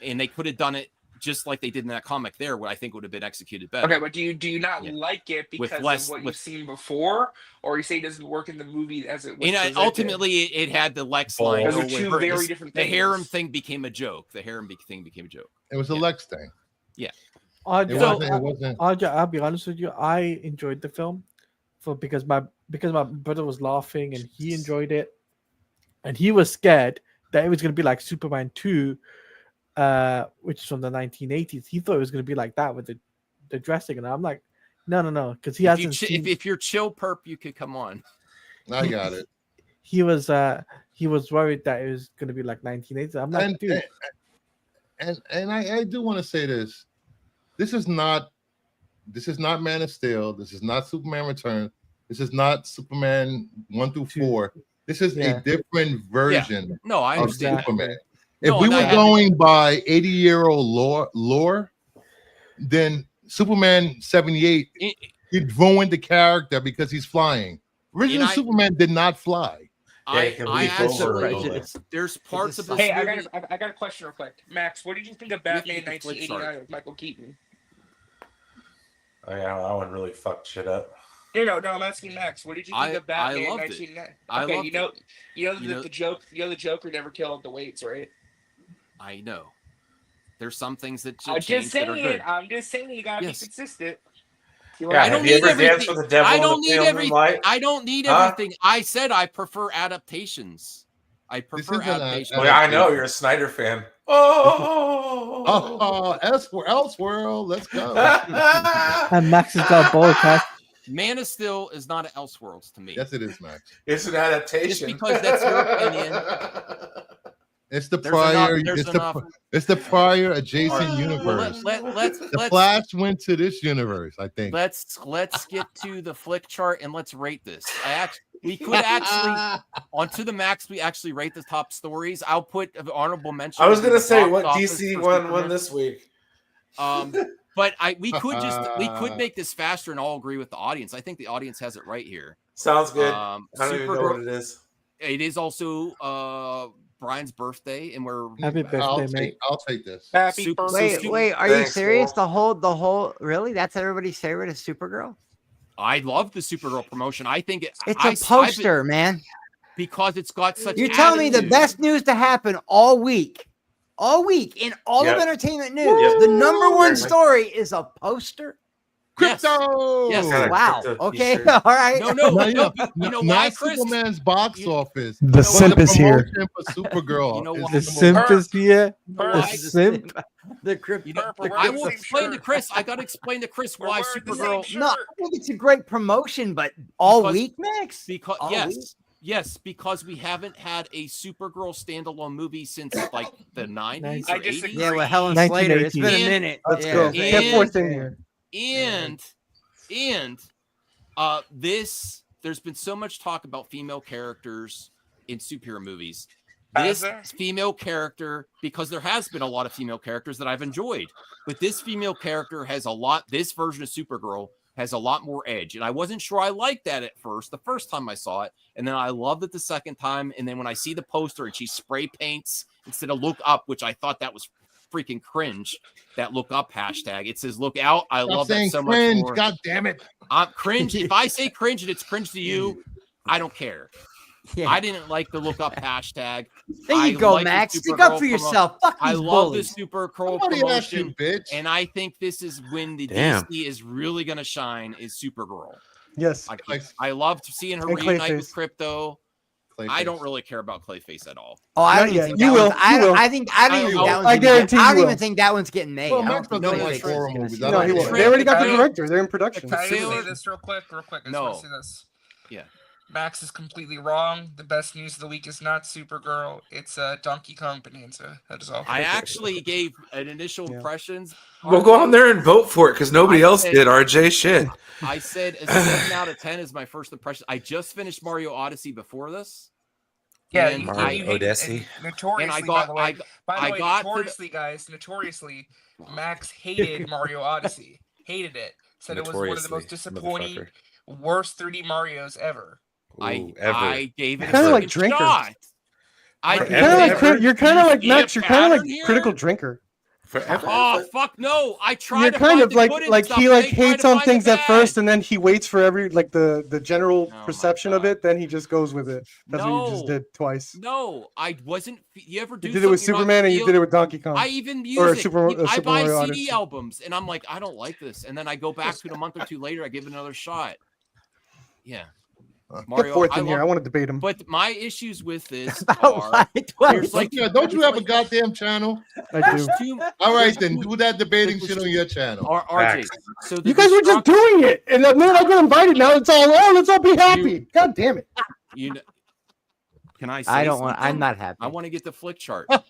And they could have done it just like they did in that comic there, what I think would have been executed better. Okay, but do you not like it because of what you've seen before, or you say it doesn't work in the movie as it was presented? Ultimately, it had the Lex line. Those are two very different things. The harem thing became a joke. It was a Lex thing. Yeah. I'll be honest with you. I enjoyed the film because my brother was laughing and he enjoyed it, and he was scared that it was going to be like Superman 2. Which is from the 1980s. He thought it was going to be like that with the dressing, and I'm like, no, because he hasn't. If you're chill perp, you could come on. I got it. He was worried that it was going to be like 1980s. I'm like, dude. And I do want to say this. This is not Man of Steel. This is not Superman Returns. This is not Superman 1 through 4. This is a different version of Superman. If we were going by 80-year-old lore, then Superman 78, he'd ruined the character because he's flying. Original Superman did not fly. There's parts of this. Hey, I got a question real quick. Max, what did you think of Batman 1989 with Michael Keaton? I wouldn't really fuck shit up. No, I'm asking Max. What did you think of Batman 1989? Okay, the Joker never killed the weights, right? I know. There's some things that I'm just saying you gotta be consistent. I don't need everything. I don't need everything. I said I prefer adaptations. I prefer adaptations. I know you're a Snyder fan. Elseworld, let's go. And Max has got a ball cast. Man of Steel is not an Elseworlds to me. Yes, it is, Max. It's an adaptation. Just because that's your opinion. It's the prior. It's the prior adjacent universe. The Flash went to this universe, I think. Let's get to the flick chart and let's rate this. We could actually onto the Max. We actually rate the top stories. I'll put an honorable mention. I was gonna say what DC won this week. But we could make this faster and all agree with the audience. I think the audience has it right here. Sounds good. I don't even know what it is. It is also Brian's birthday, and we're happy birthday, mate. I'll take this. Happy birthday. Wait, are you serious? The whole really? That's everybody's favorite is Supergirl? I love the Supergirl promotion. I think it's a poster, man. Because it's got such. You're telling me the best news to happen all week in all of entertainment news. The number one story is a poster. Crypto. Yes. Wow. Crypto Okay. t-shirt. All right. No, You know why, not Chris? Superman's box office. The simp is here. promotion for Supergirl. You know is what? The number simp one. is here. The Why? simp. The crypto. You know, We're I wearing the will same explain to shirt. Chris. I got to explain to Chris why wearing the same Supergirl. shirt. No, I think it's a great promotion, but all Because- week, Max. Because All yes, week? yes, because we haven't had a Supergirl standalone movie since like the 90s I or disagree. 80s. Yeah, well, Helen Slater. It's been a 1980s. minute. Let's Yeah. go. And- Get forth in here. And there's been so much talk about female characters in superhero movies. Has This there? female character, because there has been a lot of female characters that I've enjoyed, but this female character has a lot. This version of Supergirl has a lot more edge, and I wasn't sure I liked that at first. The first time I saw it, and then I loved it the second time. And then when I see the poster and she spray paints instead of "look up," which I thought that was freaking cringe. That "look up" hashtag. It says "look out." I love that so cringe. much more. God damn it. I'm cringe. If I say cringe and it's cringe to you, I don't care. Yeah. I didn't like the "look up" hashtag. There you I go, like the Max. Stick Supergirl up for yourself. Fuck I these love bullies. the Supergirl Nobody asked you, promotion, bitch. and I think this is when the Damn. DC is really going to shine. Is Supergirl. Yes. I loved seeing her And reunite with Clayface. Crypto. Clayface. I don't really care about Clayface at all. Oh, I Not don't yet. even think You that will. one's, I You will. don't even think that one's I getting- guarantee I you don't will. even think that one's getting made. Well, I don't Max think doesn't no, like it's horror gonna movies. see I No, like he it. won't. They already got the Trailer- director. They're in production. Can I just Taylor- say this real quick? I just No. want to say this. Yeah. Max is completely wrong. The best news of the week is not Supergirl. It's Donkey Kong Bonanza. That is all. I actually gave an initial Yeah. impressions. Well, go on there and vote for it because nobody I else said- did. RJ, shit. I said a 7 out of 10 is my first impression. I just finished Mario Odyssey before this. Yeah, And you, Mario you hated- Odyssey. and notoriously, And I by got the way, I got to the- notoriously, guys, Max hated Mario Odyssey. Hated it. Said it was one of the most Notoriously, disappointing, motherfucker. worst 3D Marios ever. Ooh, ever. I gave it a Kinda like second Drinker. shot. You're You're kind of like You see a Max. You're kind of pattern like here? critical drinker. Forever. Oh fuck no! I tried. You're to kind find of the like good in like stuff, he and like they tried hates to on find the things at bad. first, and then he waits for every like the general Oh my perception of God. it. Then he just goes with it. That's what you just No. did twice. No, I wasn't. You ever do? You did it with something you're not Superman, and you feel- did it with Donkey Kong. I even Or music. Super I Super buy Mario CD Odyssey. albums, and I'm like, I don't like this, and then I go back to it a month or two later. I give it another shot. Yeah, Get forth in here. I love- want to debate him. But my issues with this About are what? there's like Don't you have a goddamn channel? I there's do. two. All right, there's then two- do that debating shit on your channel. RJ. So the You guys were just destruct- doing it, and the minute I got invited, now it's all let's all be happy. God damn it! You know, can I say I don't want. I'm something? not happy. I want to get the flick chart. Okay.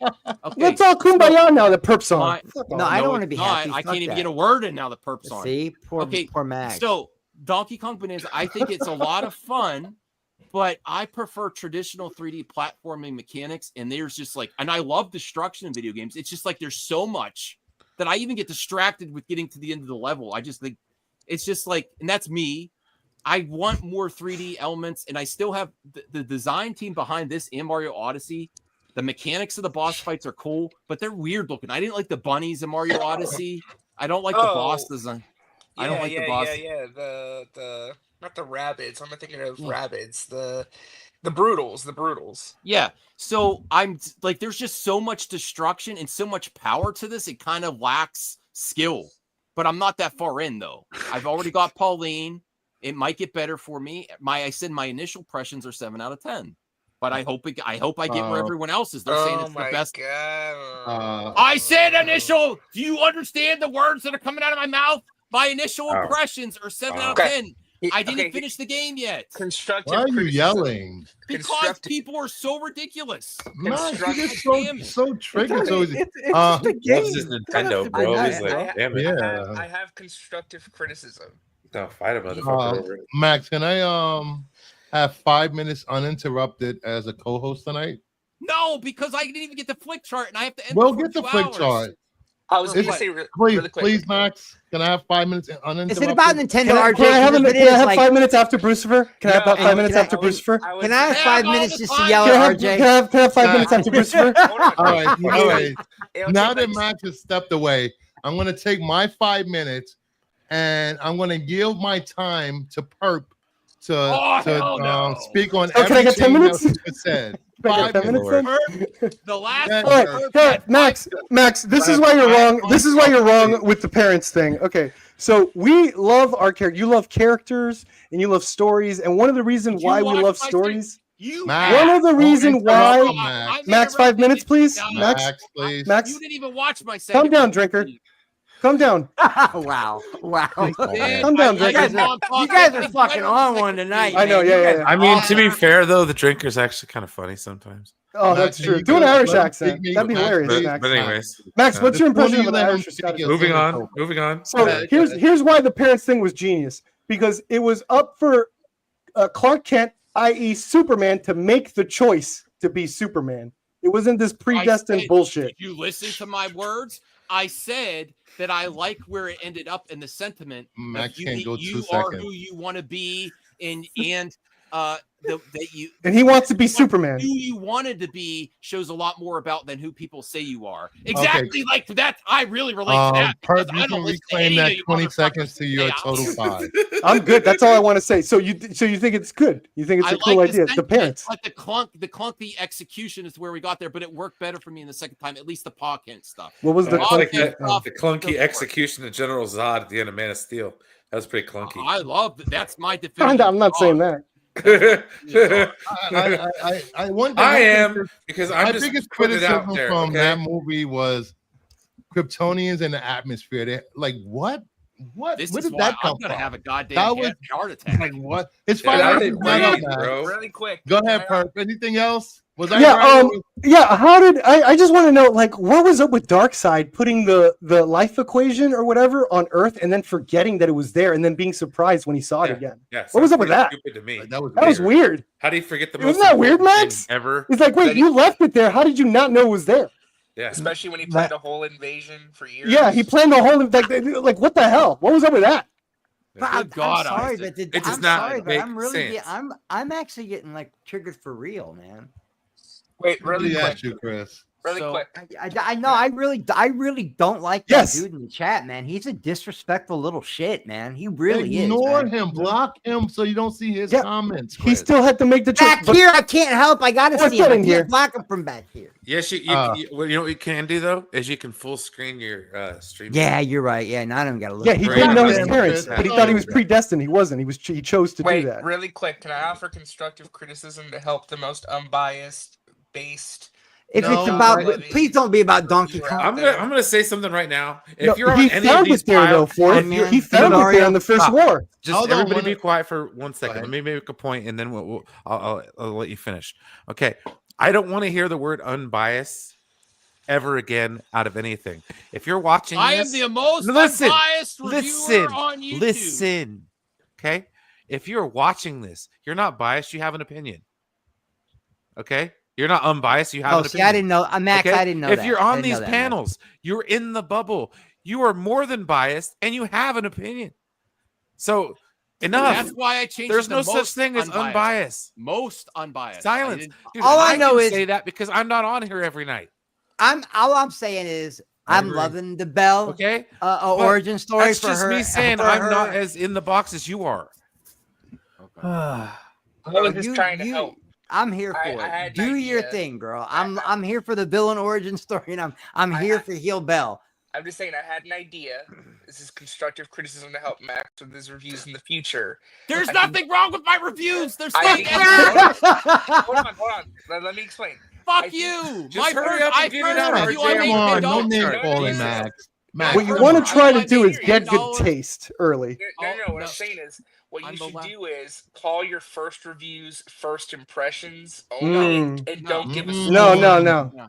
Let's all kumbaya now. The perp song. My- Fuck No, off. I don't No, want to it's be not. happy. I Fuck can't even that. get a word in now. The perp's on. See, poor Okay, poor Max. So Donkey Kong Bonanza, I think it's a lot of fun, but I prefer traditional 3D platforming mechanics. And there's just like, and I love destruction in video games. It's just like there's so much that I even get distracted with getting to the end of the level. I just think it's just like, and that's me. I want more 3D elements, and I still have the design team behind this and Mario Odyssey. The mechanics of the boss fights are cool, but they're weird looking. I didn't like the bunnies in Mario Odyssey. I don't like the boss design. I don't like the boss. Yeah. The not the rabbits. I'm not thinking of rabbits. The brutals. Yeah. So I'm like, there's just so much destruction and so much power to this. It kind of lacks skill, but I'm not that far in though. I've already got Pauline. It might get better for me. I said my initial impressions are 7 out of 10, but I hope I get where everyone else is. They're saying it's the best. God. I said initial. Do you understand the words that are coming out of my mouth? My initial impressions are 7 out of 10. I didn't finish the game yet. Constructive. Why are you criticism. yelling? Because Constructive- people are so ridiculous. Man, you get Damn it. so triggered. So easy. It's just a game. Loves his Nintendo, bro. He's like, damn it. Yeah. I have constructive criticism. Don't fight a motherfucker over it. Max, can I have 5 minutes uninterrupted as a co-host tonight? No, because I didn't even get the flick chart, and I have to end. We'll before get the 2 flick hours. chart. I was going to Please, say Please, really quick. please, Max. Can I have 5 minutes uninterrupted? Is it about Nintendo? Can I, RJ? can I have, Because if it can I is, have like, 5 minutes after Brucifer? Can I have about No, 5 minutes can I- after Brucifer? Can I have Yeah, 5 all minutes the just to time. yell Can I at have, RJ? can I have 5 minutes after Brucifer? Hold on. All right, all right. It'll Now take that like- Max has stepped away, I'm going to take my 5 minutes and I'm going to yield my time to Perp to speak on can I get 10 everything minutes? that was said. 5 minutes. The last. All right, Max. This is why you're wrong. This is why you're wrong with the parents thing. Okay, so we love our character. You love characters and you love stories, and one of the reasons why we love stories. One of the reasons why. Max, 5 minutes, please. Max, please. Max, you didn't even watch my second. Calm down, drinker. Calm down. Wow. Calm down, drinker. You guys are fucking on one tonight. I know, yeah. I mean, to be fair though, the drinker's actually kind of funny sometimes. Oh, that's true. Do an Irish accent. That'd be hilarious, Max. But anyways, Max, what's your impression of an Irish or Scottish? Moving on. So here's why the parents thing was genius, because it was up for Clark Kent, i.e. Superman, to make the choice to be Superman. It wasn't this predestined bullshit. Did you listen to my words? I said that I like where it ended up in the sentiment. Max you are who you want to be, and and he wants to be Superman. Who you wanted to be shows a lot more about than who people say you are. Exactly, like that. I really relate to that. Perp, you can reclaim that 20 seconds to your total 5. I'm good. That's all I want to say. So you think it's good? You think it's a cool idea? The parents, like the clunky execution is where we got there, but it worked better for me in the second time. At least the paw Kent stuff. What was the clunky execution of General Zod at the end of Man of Steel? That was pretty clunky. I love that. That's my definition. I'm not saying that. I am because I'm just biggest putting it out criticism there. From that movie was Kryptonians in the atmosphere. They like what? Where did that come from? I'm gonna have a goddamn heart attack. Like what? It's fine. Really quick. Go ahead, Perp. Anything else? Was that How did I just want to know, like, what was up with Darkseid putting the life equation or whatever on Earth and then forgetting that it was there and then being surprised when he saw it again? Yeah, what was up with that? Stupid to me. That was weird. How do you forget the? Wasn't that weird, Max? Ever? He's like, wait, you left it there. How did you not know it was there? Yeah, especially when he planned a whole invasion for years. Yeah, he planned the whole like what the hell? What was up with that? I'm sorry, but it does not make sense. I'm actually getting like triggered for real, man. Wait, really quick, Chris. Really quick. I know. I really don't like that dude in the chat, man. He's a disrespectful little shit, man. He really Ignore him, block him, so you don't see his comments. Chris. He still had to make the choice. Back here, I can't help. I gotta see him. I can't block him from back here. Yes, you know what you can do though is you can full screen your stream. Yeah, you're right. Yeah, not even gotta look. Yeah, he didn't know his parents, but he thought he was predestined. He wasn't. He chose to do that. Really quick, can I offer constructive criticism to help the most unbiased based? If it's about, please don't be about Donkey Kong. I'm gonna say something right now. If you're on he any of these piles, he found it there on the first war. Just everybody be quiet for 1 second. Let me make a point, and then I'll let you finish. Okay, I don't want to hear the word unbiased ever again out of anything. If you're watching, I am the most unbiased reviewer on YouTube. Listen, okay. If you're watching this, you're not biased. You have an opinion. Okay. You're not unbiased. You have an opinion. I didn't know. Max, okay? I didn't know if that. You're on these panels, you're in the bubble. You are more than biased, and you have an opinion. So enough. That's why I changed. There's no such thing as unbiased. Most unbiased. Silence. Dude, all I know is say that because I'm not on here every night. All I'm saying is I'm loving the Belle origin story that's for just her. Me saying I'm not as in the box as you are. I was just trying to help. I'm here for it. Do your thing, girl. I'm here for the villain origin story, and I'm here for heel Bell. I'm just saying I had an idea. This is constructive criticism to help Max with his reviews in the future. There's nothing wrong with my reviews. There's nothing. Hold on. Let me explain. Fuck you. Just hurry up and get it out. Come on, no name calling, Max. What you want to try to do is get good taste early. No. What I'm saying is, what you should do is call your first reviews first impressions only, and don't give a score.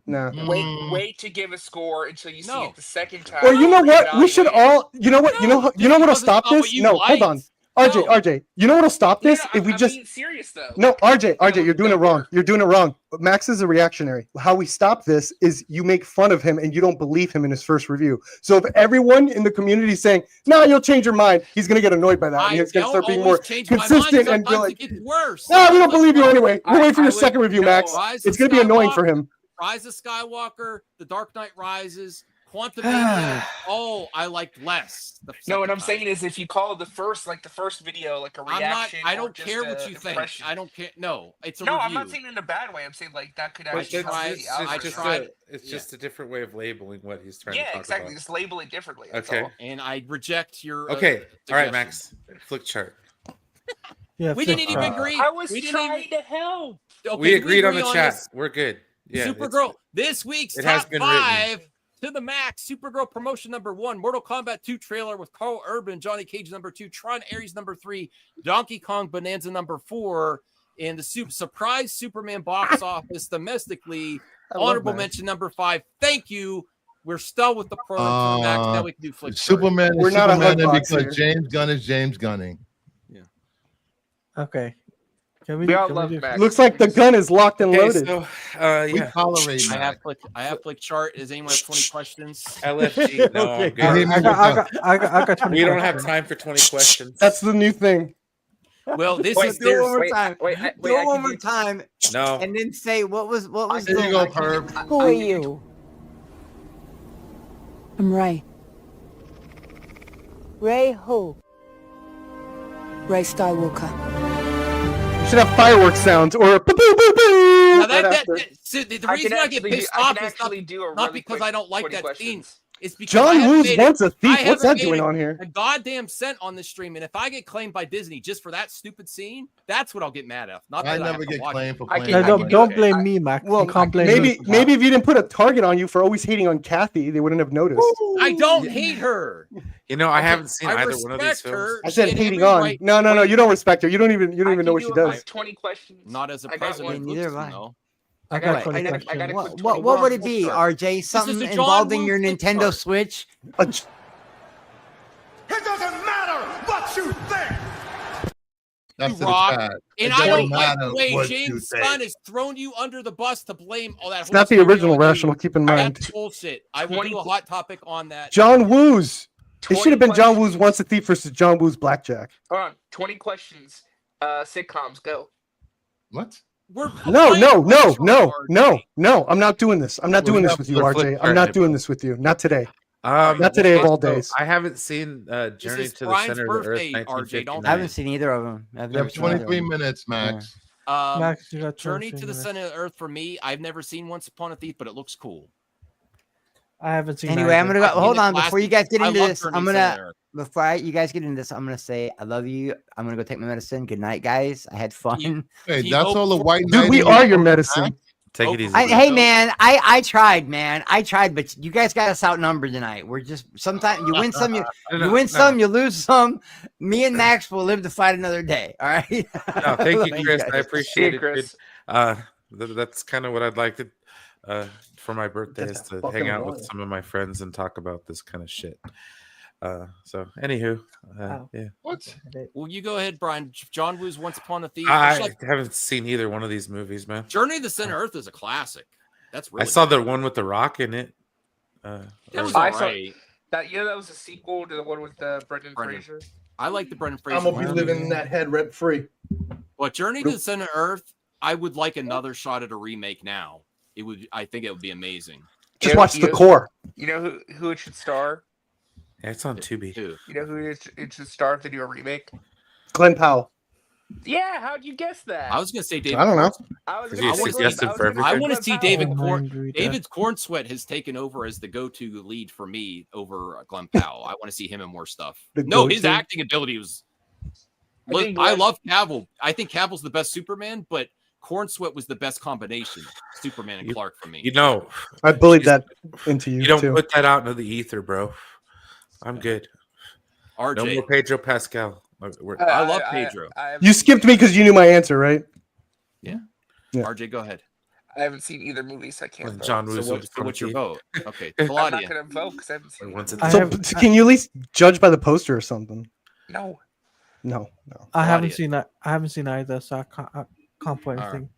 No. Wait to give a score until you see it the second time. Or you know what? We should all. You know what? You know what'll stop this? No, hold on. RJ, you know what'll stop this? If we just. Being serious though. No, RJ, you're doing it wrong. You're doing it wrong. Max is a reactionary. How we stop this is you make fun of him and you don't believe him in his first review. So if everyone in the community is saying, "No, you'll change your mind," he's gonna get annoyed by that. And he's gonna start being more consistent and be like, "No, we don't believe you anyway. We'll wait for your second review, Max. It's gonna be annoying for him." Rise of Skywalker, The Dark Knight Rises, Quantumania. I liked less. No, what I'm saying is, if you call the first video like a reaction, I don't care what you think. I don't care. No, it's a no. review. I'm not saying it in a bad way. I'm saying like that could actually. It's just a different way of labeling what he's trying to talk exactly. about. Just label it differently. Okay. And I reject your. Okay. All right, Max. Flick chart. Yeah, we didn't even agree. I was trying to help. Okay, we agreed on the chat. We're good. Yeah, Supergirl. This week's top 5 to the max. Supergirl promotion number 1. Mortal Kombat 2 trailer with Carl Urban, Johnny Cage number 2, Tron Aries number 3, Donkey Kong Bonanza number 4, and the surprise Superman box office domestically. Honorable mention number 5. Thank you. We're still with the pro to the max. Now we can do flick. Superman. We're not Superman because James Gunn is James Gunning. Yeah. Okay. We all love Max. Looks like the gun is locked and loaded. So, we tolerate. I have flick chart. Does anyone have 20 questions? LFG. No, Okay. I got 20 we don't have time for 20 questions. That's the new thing. Well, this do is it one more time. Do it one more time. No. And then say what was There you go, Perv. Who are you? I'm Ray. Ray who? Ray Skywalker. Should have fireworks sounds or a boo boo boo boo. Now the reason I get pissed off is not because I don't like that scene. It's because John Woo's once a thief. What's that doing on here? A goddamn cent on the stream, and if I get claimed by Disney just for that stupid scene, that's what I'll get mad at. Not that I never get claimed for playing. Don't blame me, Mac. Well, maybe if you didn't put a target on you for always hating on Kathy, they wouldn't have noticed. I don't hate her. You know, I haven't seen either one of these films. I said hating on. No, you don't respect her. You don't even know what she does. 20 questions. Not as a president. Neither have I. I got a quick What would it be, RJ? Something involving your Nintendo Switch? It doesn't matter what you think. That's Rock. And I don't like the way James Gunn has thrown you under the bus to blame all that. It's not the original Rational, keep in mind. That's bullshit. I will do a hot topic on that. John Woo's. It should have been John Woo's Once a Thief versus John Woo's Blackjack. Hold on. 20 questions. Sitcoms, go. What? No. I'm not doing this. I'm not doing this with you, RJ. I'm not doing this with you. Not today. Not today of all days. I haven't seen Journey to the Center of the Earth. RJ, I haven't seen either of them. You have 23 minutes, Max. Max, you got Journey to the Center of the Earth for me. I've never seen Once Upon a Thief, but it looks cool. I haven't seen. Anyway, I'm gonna go. Hold on, before you guys get into this, before you guys get into this, I'm gonna say I love you. I'm gonna go take my medicine. Good night, guys. I had fun. Hey, that's all the white. Dude, we are your medicine. Take it easy. Hey, man, I tried, man. I tried, but you guys got us outnumbered tonight. We're just sometimes you win some, you win some, you lose some. Me and Max will live to fight another day. All right. No, thank you, Chris. I appreciate it, Chris. That's kind of what I'd like to. For my birthday is to hang out with some of my friends and talk about this kind of shit. So anywho, yeah. What? Well, you go ahead, Brian. John Woo's Once Upon a Thief. I haven't seen either one of these movies, man. Journey to the Center of Earth is a classic. That's really. I saw the one with the Rock in it. That was alright. That was a sequel to the one with Brendan Fraser. I like the Brendan Fraser. I'm gonna be living in that head rent free. Well, Journey to the Center of Earth, I would like another shot at a remake now. It would. I think it would be amazing. Just watch the core. You know who it should star? Yeah, it's on Tubi. You know who it should star if they do a remake? Glenn Powell. Yeah, how'd you guess that? I was gonna say David. I don't know. I want to see David Corn. David Cornsweat has taken over as the go-to lead for me over Glenn Powell. I want to see him in more stuff. His acting ability was. I love Cavill. I think Cavill's the best Superman, but Cornsweat was the best combination, Superman and Clark for me. You know, I bullied that into you. You don't put that out into the ether, bro. I'm good. RJ. No more Pedro Pascal. I love Pedro. You skipped me because you knew my answer, right? Yeah. RJ, go ahead. I haven't seen either movie, so I can't vote. John Woo's so what's your vote? Okay, I'm not gonna vote because I haven't seen it. So can you at least judge by the poster or something? No. I haven't seen that. I haven't seen either, so I can't put anything.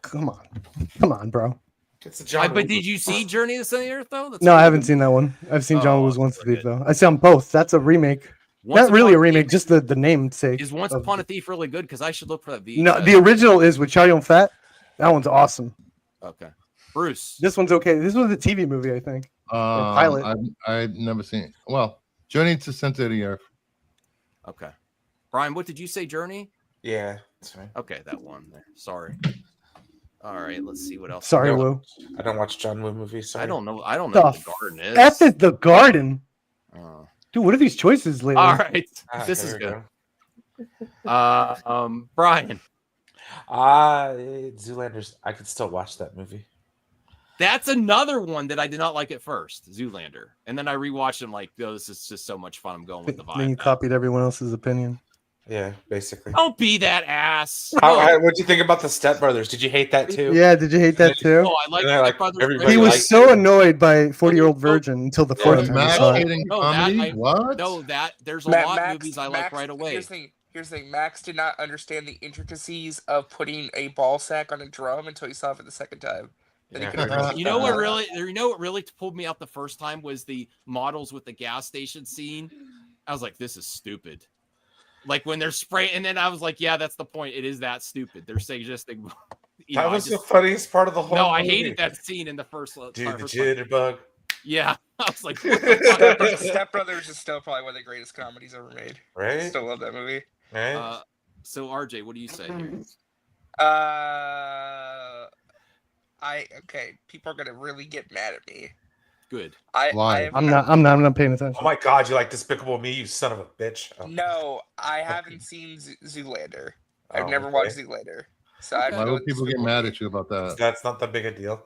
Come on, bro. But did you see Journey to the Center of the Earth though? No, I haven't seen that one. I've seen John Woo's Once a Thief though. I saw them both. That's a remake. Not really a remake, just the name sake. Is Once Upon a Thief really good? Because I should look for that VHS. No, the original is with Chow Yun Fat. That one's awesome. Okay. Bruce. This one's okay. This was a TV movie, I think. Pilot. I've never seen it. Well, Journey to Center of the Earth. Okay. Brian, what did you say, Journey? Yeah, that's right. Okay, that one there. Sorry. All right, let's see what else. Sorry, Woo. I don't watch John Woo movies. Sorry. I don't know what the garden is. F is the garden. Dude, what are these choices lately? All right, this is good. Brian. Zoolander's. I could still watch that movie. That's another one that I did not like at first, Zoolander, and then I rewatched and like, oh, this is just so much fun. I'm going with the vibe. Then you copied everyone else's opinion. Yeah, basically. Don't be that ass. What'd you think about the Step Brothers? Did you hate that too? Yeah, did you hate that too? Oh, I like Step Brothers. He was so annoyed by 40-Year-Old Virgin until the fourth time he saw it. What? No, there's a lot of movies I like right away. Here's the thing. Max did not understand the intricacies of putting a ball sack on a drum until he saw it for the second time. You know what really pulled me out the first time was the models with the gas station scene. I was like, this is stupid. Like when they're spraying, and then I was like, yeah, that's the point. It is that stupid. They're suggesting. That was the funniest part of the whole movie. I hated that scene in the first. Dude, the jitterbug. Yeah, I was like, Step Brothers is still probably one of the greatest comedies ever made. Right? Still love that movie. Right. So RJ, what do you say here? People are gonna really get mad at me. Good. Why? I'm not paying attention. Oh my God, you like Despicable Me, you son of a bitch. Oh. No, I haven't seen Zoolander. I've never watched Zoolander. So why would people get mad at you about that? That's not that big a deal.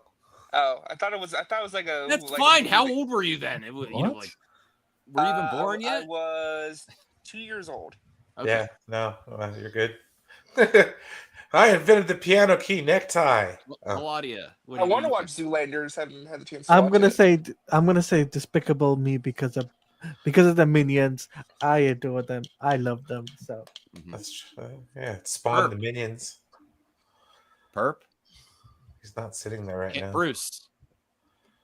Oh, I thought it was like a. That's like fine. How old were you then? Were you even born yet? I was 2 years old. Okay. Yeah, no, you're good. I invented the piano key necktie. Claudia, I want to watch Zoolander. Haven't had the chance. I'm gonna say Despicable Me because of the Minions. I adore them. I love them. So that's true. Yeah, it spawned the Minions. Perp. He's not sitting there right now. Bruce.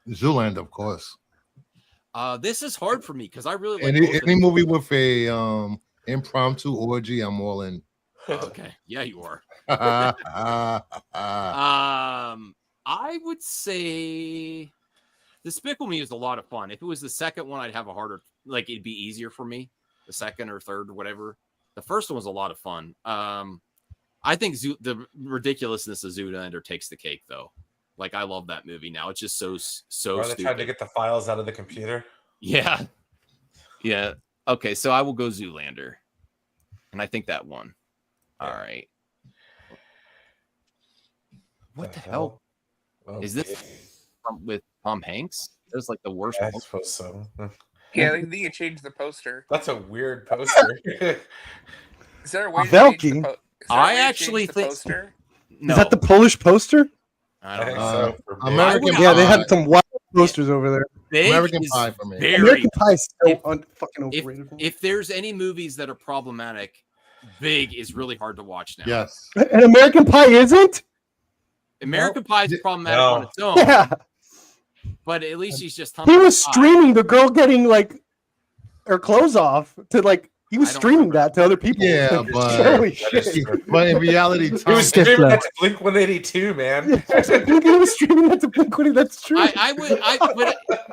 Zoolander, of course. This is hard for me because I really like any movie with a impromptu orgy. I'm all in. Okay, yeah, you are. I would say Despicable Me is a lot of fun. If it was the second one, I'd have a harder, like it'd be easier for me. The second or third or whatever. The first one was a lot of fun. I think the ridiculousness of Zoolander takes the cake, though. Like I love that movie now. It's just so stupid. They tried to get the files out of the computer. Yeah. Okay, so I will go Zoolander, and I think that won. All right. What the hell is this with Tom Hanks? It was like the worst. I suppose so. Yeah, I think you changed the poster. That's a weird poster. Is there a way to change the poster? I actually think. No. Is that the Polish poster? I don't know. American Pie. Yeah, they had some wild posters over there. American Pie for me. American Pie is so fucking overrated. If there's any movies that are problematic, Big is really hard to watch now. Yes. And American Pie isn't? American Pie is problematic on its own. Yeah. But at least he's just He was streaming the girl getting like her clothes off to like he was streaming that to other people. Yeah, but in reality, he was streaming that to Blink 182, man. He was streaming that to Blink 182. That's true.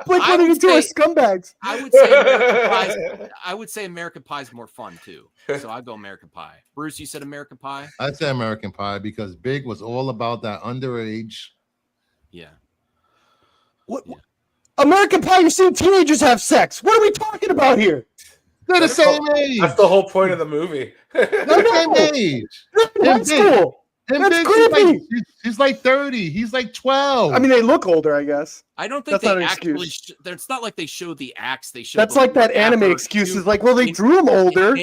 Blink 182 are scumbags. I would say American Pie is more fun too. So I go American Pie. Bruce, you said American Pie. I'd say American Pie because Big was all about that underage. Yeah. What? American Pie, you're seeing teenagers have sex. What are we talking about here? They're the same age. That's the whole point of the movie. They're the same age. That's cool. That's creepy. She's like 30. He's like 12. I mean, they look older, I guess. I don't think that's they actually. It's not like they showed the acts. They showed. That's like that anime excuse is like, well, they drew him older.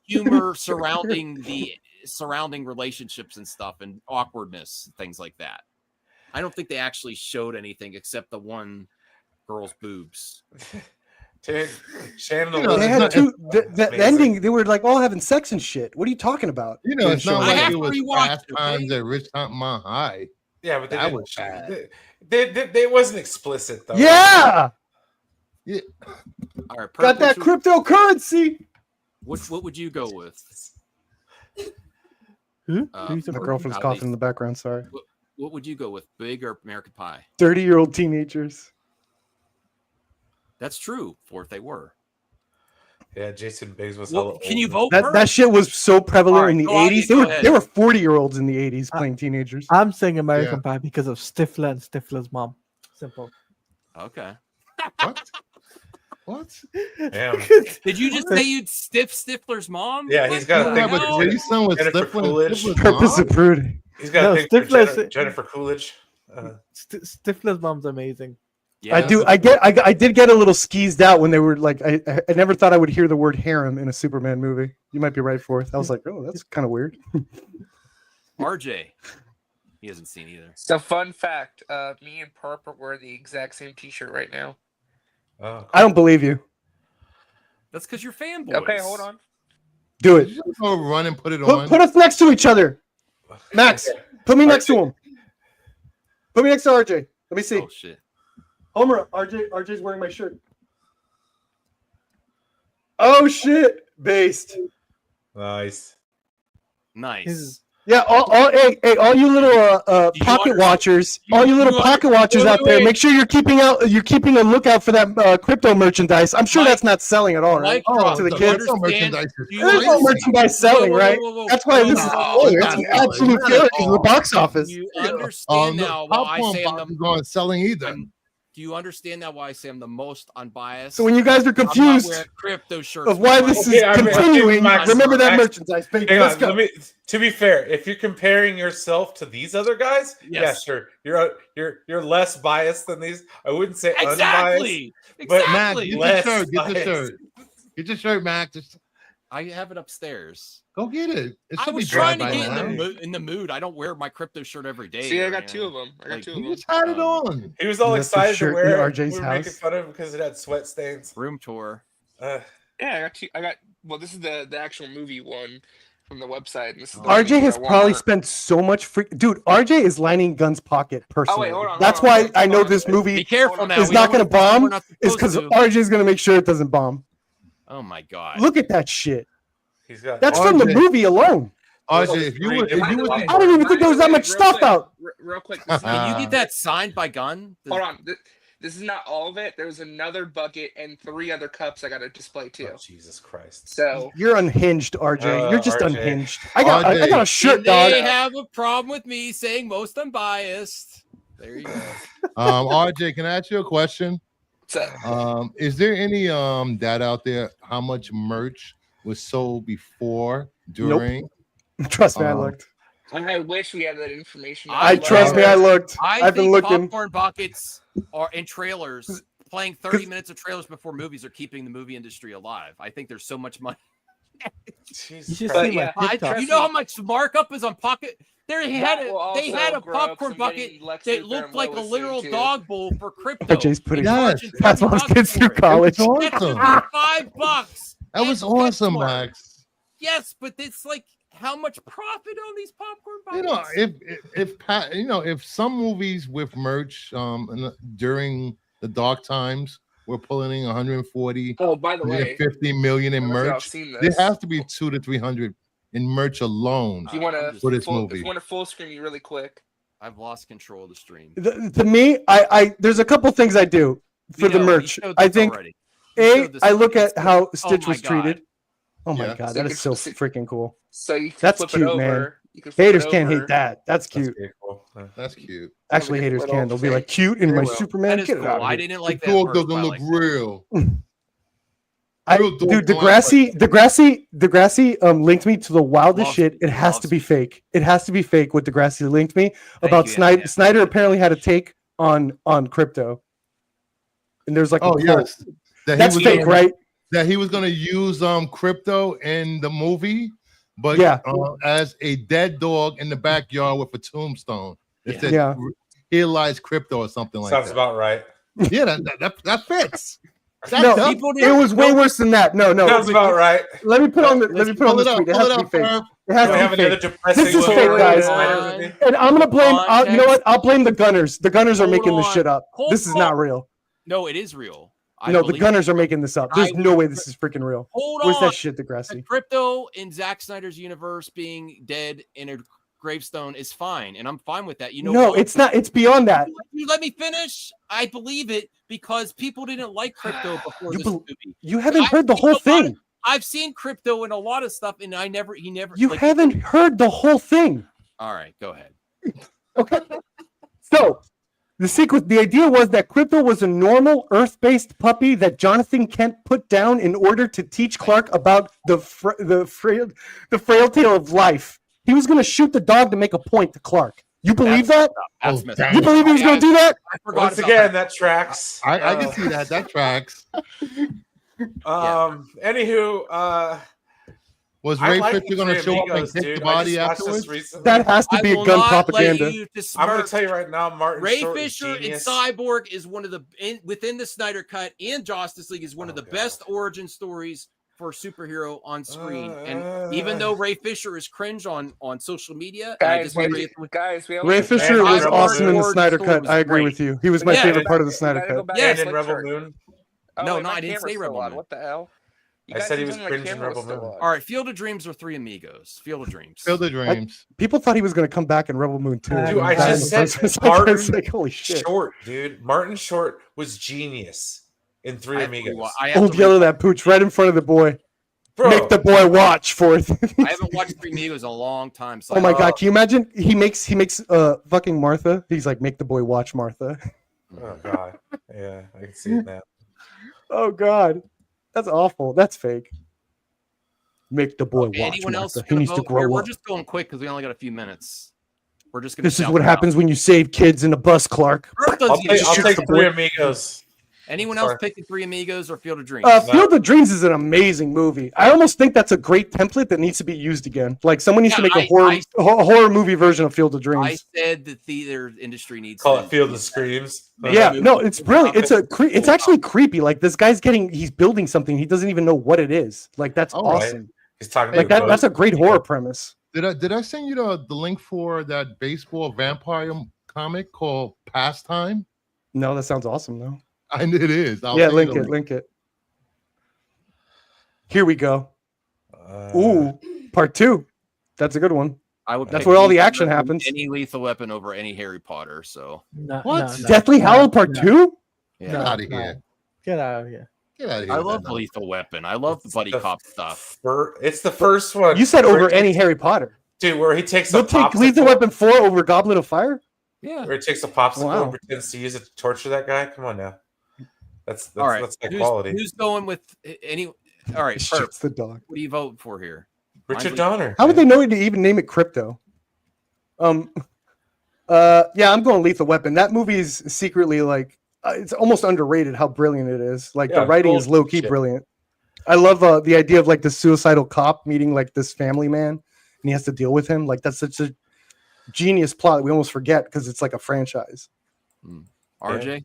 Humor surrounding relationships and stuff and awkwardness, things like that. I don't think they actually showed anything except the one girl's boobs. Dude, Shannon, they had the ending. They were like all having sex and shit. What are you talking about? You know, it's not like it was Fast Times at Richmond High. Yeah, but that was bad. It wasn't explicit though. Yeah. All right, got that cryptocurrency. What would you go with? My girlfriend's coughing in the background. Sorry. What would you go with, Big or American Pie? 30-year-old teenagers. That's true. For if they were. Yeah, Jason Biggs was. Can you vote? That shit was so prevalent in the 80s. They were 40-year-olds in the 80s playing teenagers. I'm saying American Pie because of Stifler and Stifler's mom. Simple. Okay. What? Damn. Did you just say you'd Stifler's mom? Yeah, he's got a thing with Jason with Stifler. Purpose of Prude. He's got a thing for Jennifer Coolidge. Stifler's mom's amazing. Yeah, I did get a little skeezed out when they were like, I never thought I would hear the word harem in a Superman movie. You might be right, Forth. I was like, oh, that's kind of weird. RJ, he hasn't seen either. So fun fact, me and Parker wear the exact same T-shirt right now. Oh, cool. I don't believe you. That's because you're fanboys. Okay, hold on. Do it. Just go run and put it on. Put us next to each other. Max, put me next to him. Put me next to RJ. Let me see. Oh shit. Homer, RJ's wearing my shirt. Oh shit, based. Nice. Yeah, all you little pocket watchers, all you little pocket watchers out there, make sure you're keeping a lookout for that crypto merchandise. I'm sure that's not selling at all, right? To the kids. There's no merchandise selling, right? That's why this is it's an absolute failure because of the box office. You understand now why I say I'm not selling either. Do you understand now why I say I'm the most unbiased? So when you guys are confused crypto shirts of why this is continuing, remember that merchandise. Let's go. To be fair, if you're comparing yourself to these other guys, yeah, sure, you're less biased than these. I wouldn't say unbiased, but Mac, get the shirt. Get the shirt, Mac. I have it upstairs. Go get it. I was trying to get in the mood. I don't wear my crypto shirt every day. See, I got two of them. You just had it on. He was all excited to wear it. RJ's we were house. making fun of him because it had sweat stains. Room tour. Yeah, I got two. Well, this is the actual movie one from the website. And this is the RJ has probably spent so much dude. RJ is lining Gunn's pocket personally. Hold on, That's why I know this movie is not going to bomb. Is because RJ is going to make sure it doesn't bomb. Oh my god! Look at that shit. That's RJ, from the movie alone. RJ, if you I don't even think there was that much stuff out. Real quick, can you get that signed by Gunn? Hold on. This is not all of it. There's another bucket and 3 other cups I got to display too. Oh, Jesus Christ! So you're unhinged, RJ. You're just RJ. Unhinged. I got a shirt, dog. They have a problem with me saying most unbiased. There you go. RJ, can I ask you a question? Is there any data out there how much merch was sold before, during? Nope. Trust me, I looked. I wish we had that information. I looked. I've been looking. Popcorn buckets are in trailers. Playing 30 minutes of trailers before movies are keeping the movie industry alive. I think there's so much money. You know how much markup is on pocket? They had a popcorn bucket that looked like a literal dog bowl for crypto. RJ's putting that's what kids through college. Awesome. $5. That was awesome, Max. Yes, but it's like how much profit on these popcorn buckets? If some movies with merch during the dark times were pulling in 140, by the way, 50 million in merch, there has to be 200 to 300 in merch alone. Do you want for this movie? If you want to full screen you really quick? I've lost control of the stream. To me, I there's a couple things I do for the merch. I think I look at how Stitch was treated. Oh my god, that is so freaking cool. So you can that's cute, man. Haters can't hate that. That's cute. That's cute. Actually, haters can. They'll be like, cute in my Superman. Get it out. I didn't like that. The dog doesn't look real. Dude, Degrassi linked me to the wildest shit. It has to be fake. It has to be fake what Degrassi linked me about Snyder. Snyder apparently had a take on crypto. And there's like that's fake, right? That he was going to use crypto in the movie, but as a dead dog in the backyard with a tombstone. It said realize crypto or something like that. Sounds about right. Yeah, that fits. It was way worse than that. No. Sounds about right. Let me put on the tweet. It has to be fake. It has to be fake. This is fake, guys. And I'm gonna blame. You know what? I'll blame the Gunners. The Gunners are making this shit up. This is not real. No, it is real. The Gunners are making this up. There's no way this is freaking real. Where's that shit, Degrassi? The crypto in Zack Snyder's universe being dead in a gravestone is fine, and I'm fine with that. You know, no, it's not. It's beyond that. You let me finish. I believe it because people didn't like crypto before this movie. You haven't heard the whole thing. I've seen crypto in a lot of stuff, and he never. You haven't heard the whole thing. All right, go ahead. Okay. So the idea was that crypto was a normal Earth-based puppy that Jonathan Kent put down in order to teach Clark about the frailty of life. He was going to shoot the dog to make a point to Clark. You believe that? You believe he was going to do that? Once again, that tracks. I can see that. That tracks. Anywho, was Ray Fisher going to show up and kick the body afterwards? That has to be a gun propaganda. I'm going to tell you right now, Martin Ray Short Fisher in Cyborg is one of the within the Snyder Cut and Justice League is one of the best origin stories for a superhero on screen. And even though Ray Fisher is cringe on social media, Ray Fisher was awesome in the Snyder Cut. I agree with you. He was my favorite part of the Snyder Cut. Yes, and in Rebel Moon. No, I didn't say Rebel Moon. What the hell? I said he was cringe in Rebel Moon. All right, Field of Dreams or Three Amigos? Field of Dreams. Field of Dreams. People thought he was going to come back in Rebel Moon too. Dude, I just said Martin holy shit. Short, dude. Martin Short was genius in Three Amigos. Old yellow that pooch right in front of the boy. Bro. Make the boy watch for it. I haven't watched Three Amigos in a long time. So oh my god, can you imagine? He makes fucking Martha. He's like, make the boy watch Martha. Oh god. Yeah, I can see it now. Oh god. That's awful. That's fake. Make the boy watch. Anyone Martha. else? He needs to grow up. We're just going quick because we only got a few minutes. We're just going. This is what happens when you save kids in a bus, Clark. I'll take Three Amigos. Anyone else picking Three Amigos or Field of Dreams? Field of Dreams is an amazing movie. I almost think that's a great template that needs to be used again. Like someone needs to make a horror movie version of Field of Dreams. I said the theater industry needs call it Field of Screams. Yeah, no, it's brilliant. It's actually creepy. Like this guy's he's building something. He doesn't even know what it is. Like that's awesome. Right. He's talking like that. That's a great horror premise. Did I send you the link for that baseball vampire comic called Pastime? No, that sounds awesome though. And it is. Link it. Here we go. Ooh, part 2. That's a good one. That's where all the action happens. Any Lethal Weapon over any Harry Potter. So what? Deathly Hallows Part 2? Get out of here. Get out of here. Get out of here. I love Lethal Weapon. I love the buddy cop stuff. It's the first one. You said over any Harry Potter. Dude, where he takes You'll take Lethal Weapon 4 over Goblet of Fire? Yeah. Where he takes a popsicle and pretends to use it to torture that guy? Come on now. That's all right. That's like quality. Who's going with any? All right, shoots the dog. What do you vote for here? Richard Donner. How would they know to even name it Crypto? Yeah, I'm going Lethal Weapon. That movie is secretly like it's almost underrated how brilliant it is. Like the writing is low key brilliant. I love the idea of like the suicidal cop meeting like this family man, and he has to deal with him. Like that's such a genius plot that we almost forget because it's like a franchise. RJ.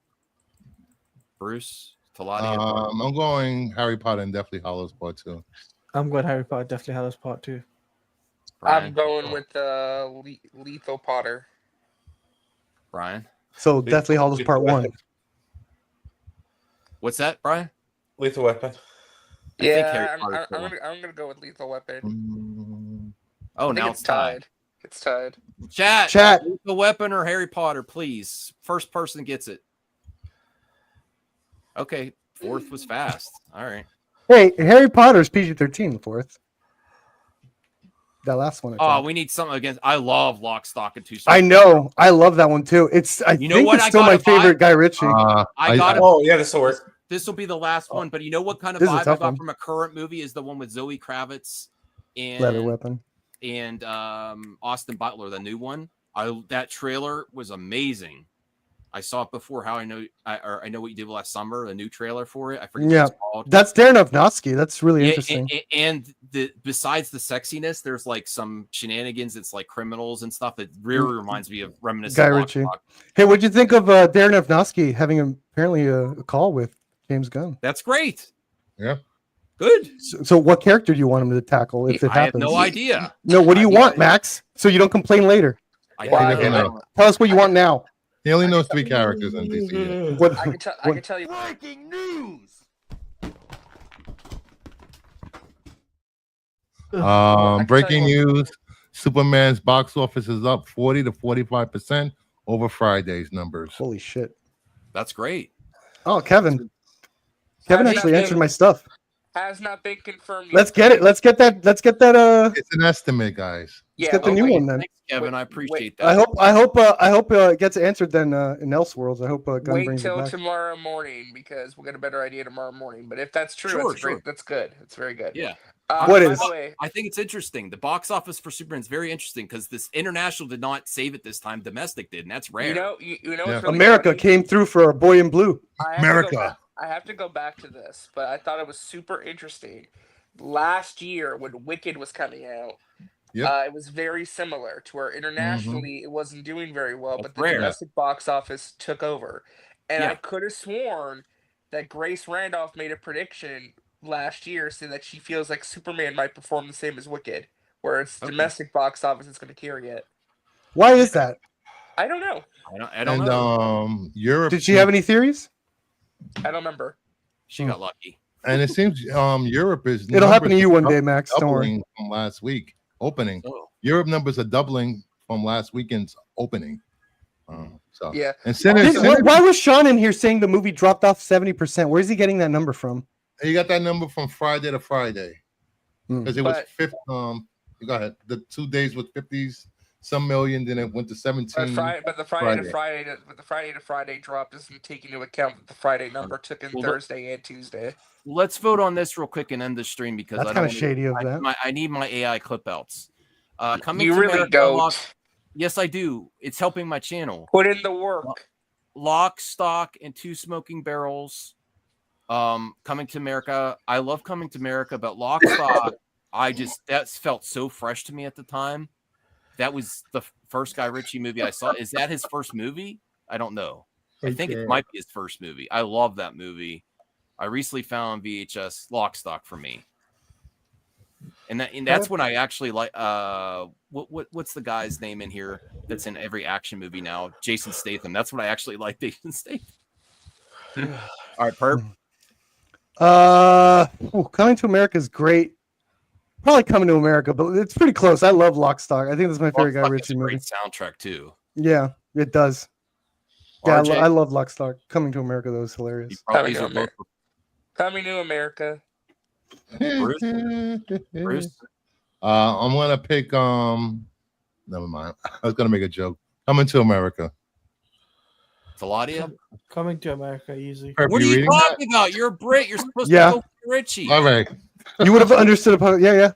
Bruce, Talati. I'm going Harry Potter and Deathly Hallows Part 2. I'm going Harry Potter, Deathly Hallows Part 2. I'm going with Lethal Potter. Brian. So Deathly Hallows Part 1. What's that, Brian? Lethal Weapon. Yeah, I'm gonna go with Lethal Weapon. Oh, now it's tied. It's tied. Chat. Lethal Weapon or Harry Potter, please. First person gets it. Okay, fourth was fast. All right. Hey, Harry Potter's PG-13, the fourth. That last one. We need something against. I love Lock, Stock, and Two Smoking. I know. I love that one too. It's. I think it's still my favorite Guy Ritchie. Oh yeah, this will work. This will be the last one. But you know what kind of vibe I got from a current movie is the one with Zoe Kravitz and Leather Weapon and Austin Butler, the new one. That trailer was amazing. I saw it before. How I know what you did last summer. A new trailer for it. I forget what it's called. That's Darren Aronofsky. That's really interesting. And besides the sexiness, there's like some shenanigans. It's like criminals and stuff. It really reminds me of reminiscent Guy Ritchie. Hey, what'd you think of Darren Aronofsky having apparently a call with James Gunn? That's great. Yeah. Good. So what character do you want him to tackle if it happens? I have no idea. No, what do you want, Max? So you don't complain later. Tell us what you want now. He only knows 3 characters in DC. I can tell you. Breaking news. Breaking news. Superman's box office is up 40 to 45% over Friday's numbers. Holy shit. That's great. Oh, Kevin actually answered my stuff. Has not been confirmed yet. Let's get it. Let's get that. It's an estimate, guys. Let's get the new one then. Thanks, Kevin. I appreciate that. I hope it gets answered then in Elseworlds. I hope Gunn wait brings till it back. tomorrow morning because we'll get a better idea tomorrow morning. But if that's true, Sure, that's great. That's good. That's very good. Yeah. What is? By the way, I think it's interesting. The box office for Superman is very interesting because this international did not save it this time. Domestic did, and that's rare. you know, what's really America funny? came through for our boy in blue. America. I have to go back to this, but I thought it was super interesting. Last year, when Wicked was coming out, it was very similar to where internationally it wasn't doing very well, but the domestic box office took over. And I could have sworn that Grace Randolph made a prediction last year saying that she feels like Superman might perform the same as Wicked, where it's domestic box office is going to carry it. Why is that? I don't know. I don't know. Europe. Did she have any theories? I don't remember. She got lucky. And it seems Europe is. It'll happen to you one day, Max. Don't worry. From last week opening, Europe numbers are doubling from last weekend's opening. So yeah. And why was Sean in here saying the movie dropped off 70%? Where's he getting that number from? You got that number from Friday to Friday because it was 50. Go ahead. The 2 days with 50s some million, then it went to 17. But the Friday to Friday drop doesn't take into account that the Friday number took in Thursday and Tuesday. Let's vote on this real quick and end the stream because that's kind of shady of that. I need my AI clip outs. You really don't. Yes, I do. It's helping my channel. Put in the work. Lock, Stock, and Two Smoking Barrels. Coming to America. I love Coming to America, but Lock, Stock, that felt so fresh to me at the time. That was the first Guy Ritchie movie I saw. Is that his first movie? I don't know. I think it might be his first movie. I love that movie. I recently found VHS Lock, Stock for me. And that's when I actually like what's the guy's name in here that's in every action movie now? Jason Statham. That's what I actually like, Jason Statham. All right, Perp. Coming to America is great. Probably Coming to America, but it's pretty close. I love Lock, Stock. I think that's my favorite Guy Ritchie movie. Great soundtrack too. Yeah, it does. Yeah, I love Lock, Stock. Coming to America, though, is hilarious. Coming to America. Bruce. I'm gonna pick. Never mind. I was gonna make a joke. Coming to America. Taladia? Coming to America, easy. What are you talking about? You're a Brit. You're supposed to go Richie. All right. You would have understood. Yeah.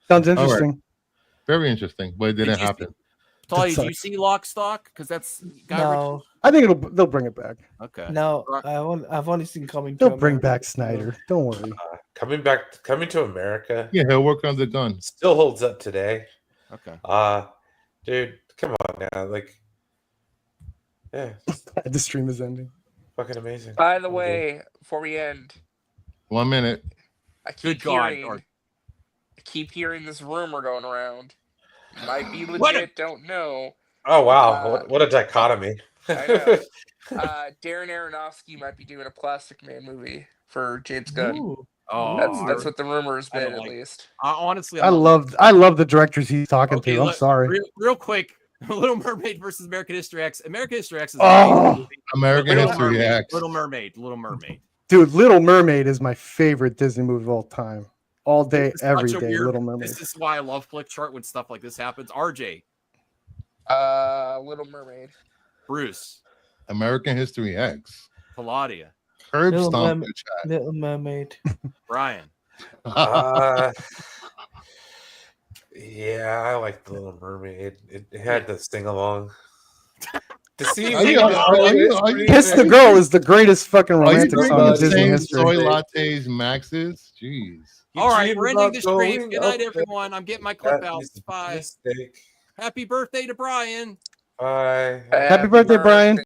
Sounds interesting. Right. Very interesting, but it didn't happen. Taladia, did you see Lock, Stock? Because that's no. I think they'll bring it back. Okay. No, I've only seen Coming to They'll America. bring back Snyder. Don't worry. Coming to America. Yeah, he'll work on the gun. Still holds up today. Okay. Dude, come on now. Like, yeah. The stream is ending. Fucking amazing. By the way, before we end, 1 minute. I keep hearing this rumor going around. Might be legit, don't know. Oh wow, what a dichotomy. I know. Darren Aronofsky might be doing a Plastic Man movie for James Gunn. Ooh. Oh, that's what the rumor has been, at least. Honestly, I love the directors he's talking to. I'm sorry. Real quick, Little Mermaid versus American History X. American History X is American History X. Little Mermaid. Dude, Little Mermaid is my favorite Disney movie of all time. All day, every day. Little Mermaid. This is why I love Flickchart when stuff like this happens. RJ. Little Mermaid. Bruce. American History X. Taladia. Little Mermaid. Brian. Yeah, I like the Little Mermaid. It had the sing along. Kiss the Girl is the greatest fucking romantic song in Disney history. Soy lattes, Max's. Jeez. All right, we're ending the stream. Good night, everyone. I'm getting my clip out. Bye. Happy birthday to Brian. Bye. Happy birthday, Brian.